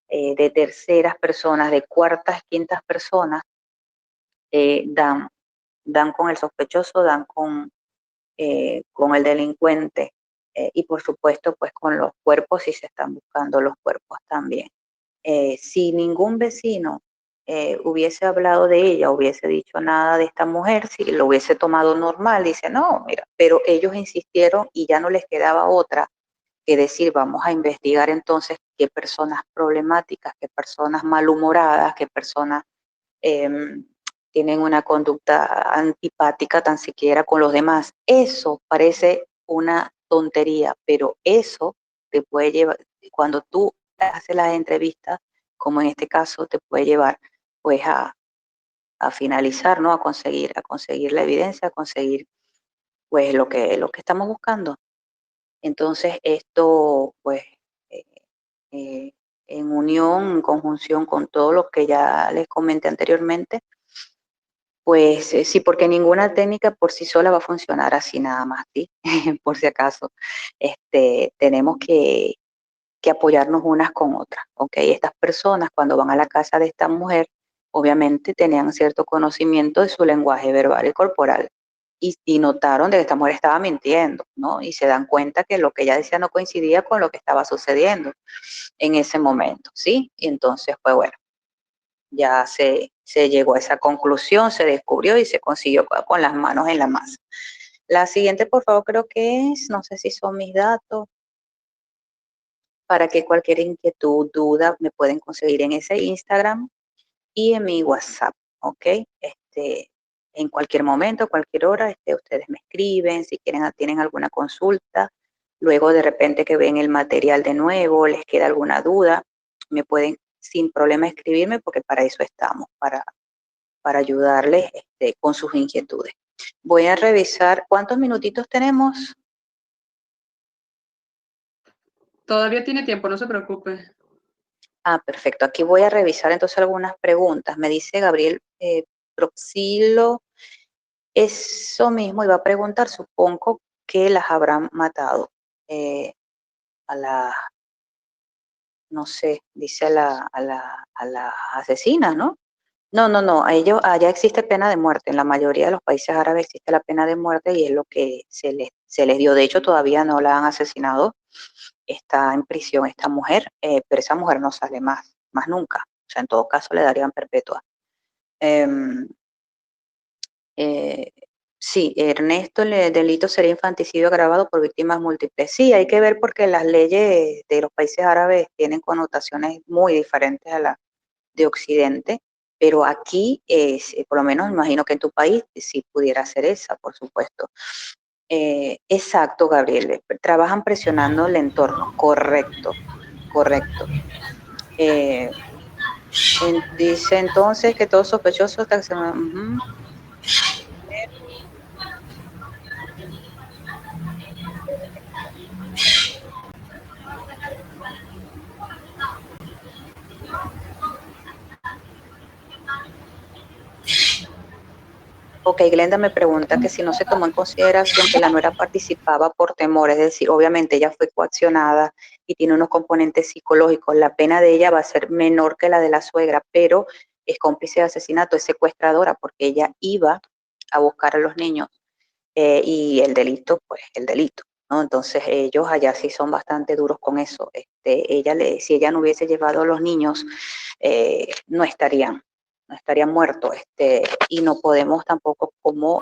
de terceras personas, de cuartas, quintas personas, dan con el sospechoso, dan con el delincuente y por supuesto pues con los cuerpos si se están buscando los cuerpos también. Si ningún vecino hubiese hablado de ella, hubiese dicho nada de esta mujer, si lo hubiese tomado normal, dice, no, mira, pero ellos insistieron y ya no les quedaba otra que decir, vamos a investigar entonces qué personas problemáticas, qué personas malhumoradas, qué personas eh, tienen una conducta antipática tan siquiera con los demás. Eso parece una tontería, pero eso te puede llevar, cuando tú haces las entrevistas, como en este caso, te puede llevar pues a finalizar, ¿no? A conseguir la evidencia, a conseguir pues lo que estamos buscando. Entonces esto pues eh, eh, en unión, en conjunción con todo lo que ya les comenté anteriormente, pues sí, porque ninguna técnica por sí sola va a funcionar así nada más, ¿sí? Por si acaso, tenemos que apoyarnos unas con otras, ¿ok? Estas personas cuando van a la casa de esta mujer, obviamente tenían cierto conocimiento de su lenguaje verbal y corporal y notaron de que esta mujer estaba mintiendo, ¿no? Y se dan cuenta que lo que ella decía no coincidía con lo que estaba sucediendo en ese momento, ¿sí? Y entonces, pues bueno, ya se llegó a esa conclusión, se descubrió y se consiguió con las manos en la masa. La siguiente, por favor, creo que es, no sé si son mis datos, para que cualquier inquietud, duda, me pueden conseguir en ese Instagram y en mi WhatsApp, ¿ok? En cualquier momento, cualquier hora, ustedes me escriben, si tienen alguna consulta, luego de repente que ven el material de nuevo, les queda alguna duda, me pueden sin problema escribirme porque para eso estamos, para ayudarles con sus inquietudes. Voy a revisar, ¿cuántos minutitos tenemos? Todavía tiene tiempo, no se preocupe. Ah, perfecto. Aquí voy a revisar entonces algunas preguntas. Me dice Gabriel Proxilo, eso mismo iba a preguntar, supongo que las habrán matado a la, no sé, dice a la asesina, ¿no? No, no, no, a ellos, allá existe pena de muerte. En la mayoría de los países árabes existe la pena de muerte y es lo que se les dio. De hecho, todavía no la han asesinado. Está en prisión esta mujer, pero esa mujer no sale más nunca. O sea, en todo caso le darían perpetua. Em, eh, sí, Ernesto, el delito sería infanticidio agravado por víctimas múltiples. Sí, hay que ver porque las leyes de los países árabes tienen connotaciones muy diferentes a las de Occidente, pero aquí, por lo menos me imagino que en tu país sí pudiera ser esa, por supuesto. Exacto, Gabriel, trabajan presionando el entorno, correcto, correcto. Dice entonces que todo sospechoso hasta que se... Ok, Glenda me pregunta que si no se tomó en consideración que la nuera participaba por temor, es decir, obviamente ella fue coaccionada y tiene unos componentes psicológicos, la pena de ella va a ser menor que la de la suegra, pero es cómplice de asesinato, es secuestradora porque ella iba a buscar a los niños y el delito, pues el delito, ¿no? Entonces ellos allá sí son bastante duros con eso. Si ella no hubiese llevado a los niños, no estarían muertos, y no podemos tampoco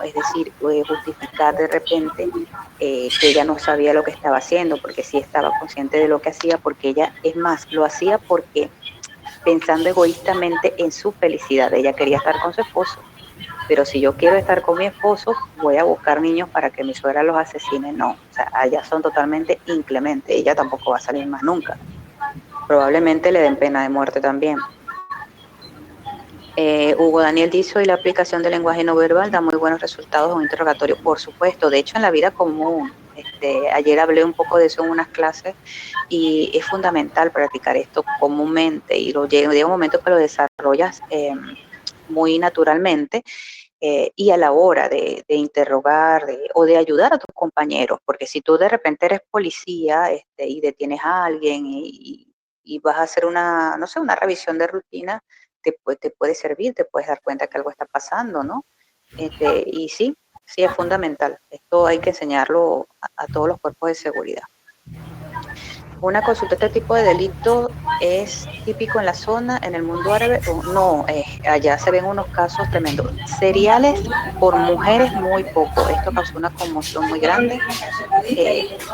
es decir, justificar de repente que ella no sabía lo que estaba haciendo, porque sí estaba consciente de lo que hacía, porque ella, es más, lo hacía porque pensando egoístamente en su felicidad, ella quería estar con su esposo, pero si yo quiero estar con mi esposo, voy a buscar niños para que mi suegra los asesine, no, o sea, allá son totalmente inclementes, ella tampoco va a salir más nunca, probablemente le den pena de muerte también. Hugo Daniel dice, y la aplicación del lenguaje no verbal da muy buenos resultados en un interrogatorio, por supuesto, de hecho en la vida común, Ayer hablé un poco de eso en unas clases y es fundamental practicar esto comúnmente y llega un momento que lo desarrollas muy naturalmente y a la hora de interrogar o de ayudar a tus compañeros, porque si tú de repente eres policía y detienes a alguien y vas a hacer no sé, una revisión de rutina, te puede servir, te puedes dar cuenta que algo está pasando, ¿no? Y sí, sí es fundamental. Esto hay que enseñarlo a todos los cuerpos de seguridad. Una consulta, este tipo de delito es típico en la zona, en el mundo árabe, o no, allá se ven unos casos tremendos. Seriales por mujeres muy poco. Esto causó una conmoción muy grande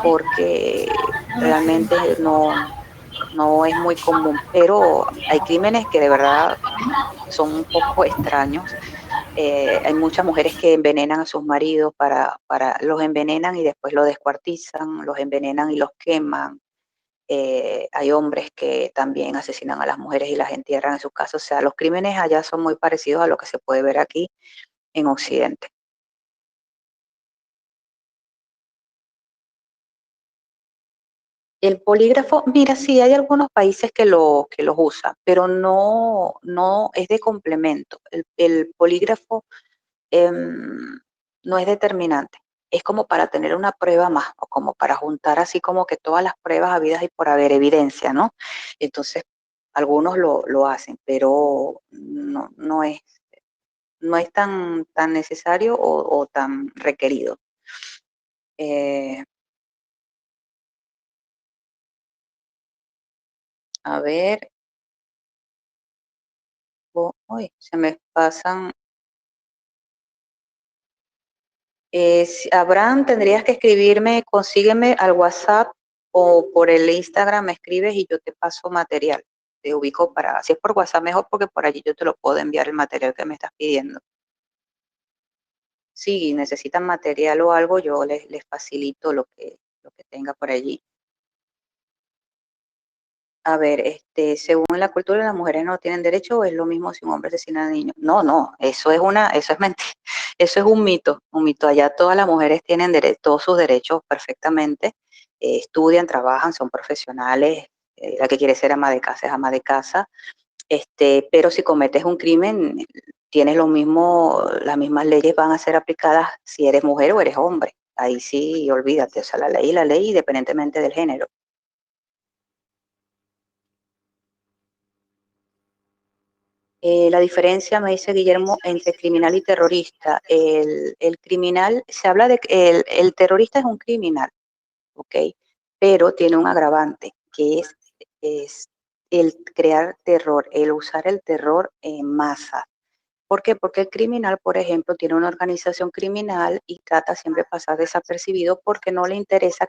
porque realmente no es muy común, pero hay crímenes que de verdad son un poco extraños. Hay muchas mujeres que envenenan a sus maridos los envenenan y después los descuartizan, los envenenan y los queman. Hay hombres que también asesinan a las mujeres y las entierran en sus casas. O sea, los crímenes allá son muy parecidos a lo que se puede ver aquí en Occidente. El polígrafo, mira, sí hay algunos países que los usan, pero no es de complemento. El polígrafo no es determinante. Es como para tener una prueba más, o como para juntar así como que todas las pruebas habidas y por haber evidencia, ¿no? Entonces, algunos lo hacen, pero no es tan necesario o tan requerido. A ver, uy, se me pasan. Abraham, tendrías que escribirme, consígueme al WhatsApp o por el Instagram me escribes y yo te paso material. Te ubico si es por WhatsApp mejor porque por allí yo te lo puedo enviar el material que me estás pidiendo. Si necesitan material o algo, yo les facilito lo que tenga por allí. A ver, según la cultura, las mujeres no tienen derecho, o es lo mismo si un hombre asesina a niños. No, eso es mentira, eso es un mito, un mito. Allá todas las mujeres tienen todos sus derechos perfectamente, estudian, trabajan, son profesionales, la que quiere ser ama de casa es ama de casa, pero si cometes un crimen, tienes las mismas leyes van a ser aplicadas si eres mujer o eres hombre. Ahí sí, olvídate, o sea, la ley, independientemente del género. La diferencia, me dice Guillermo, entre criminal y terrorista. El criminal, se habla de que el terrorista es un criminal, ¿ok? Pero tiene un agravante, que es el crear terror, el usar el terror en masa. ¿Por qué? Porque el criminal, por ejemplo, tiene una organización criminal y trata siempre de pasar desapercibido porque no le interesa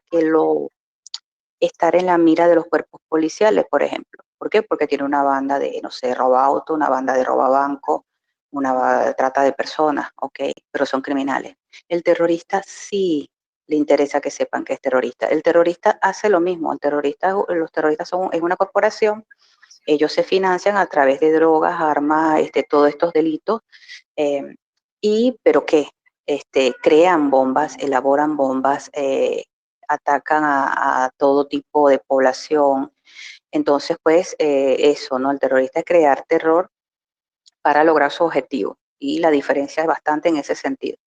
estar en la mira de los cuerpos policiales, por ejemplo. ¿Por qué? Porque tiene una banda de, no sé, roba auto, una banda de roba banco, una trata de personas, ¿ok? Pero son criminales. El terrorista sí le interesa que sepan que es terrorista. El terrorista hace lo mismo. Los terroristas es una corporación, ellos se financian a través de drogas, armas, todos estos delitos. ¿Pero qué? Crean bombas, elaboran bombas, atacan a todo tipo de población. Entonces, pues eso, ¿no? El terrorista es crear terror para lograr su objetivo y la diferencia es bastante en ese sentido.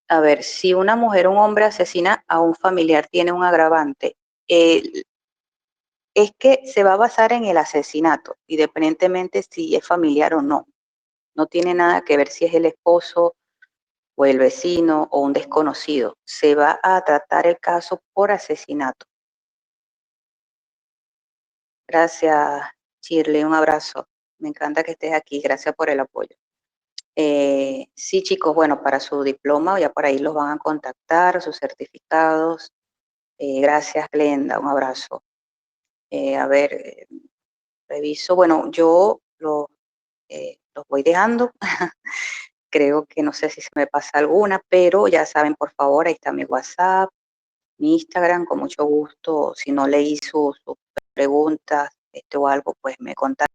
A ver, si una mujer o un hombre asesina a un familiar, tiene un agravante. Es que se va a basar en el asesinato, independientemente si es familiar o no. No tiene nada que ver si es el esposo o el vecino o un desconocido. Se va a tratar el caso por asesinato. Gracias, Shirley, un abrazo. Me encanta que estés aquí, gracias por el apoyo. Sí, chicos, bueno, para su diploma, ya por ahí los van a contactar, sus certificados. Gracias, Glenda, un abrazo. A ver, reviso, bueno, yo los voy dejando. Creo que no sé si se me pasa alguna, pero ya saben, por favor, ahí está mi WhatsApp, mi Instagram, con mucho gusto. Si no leí sus preguntas o algo, pues me contactan.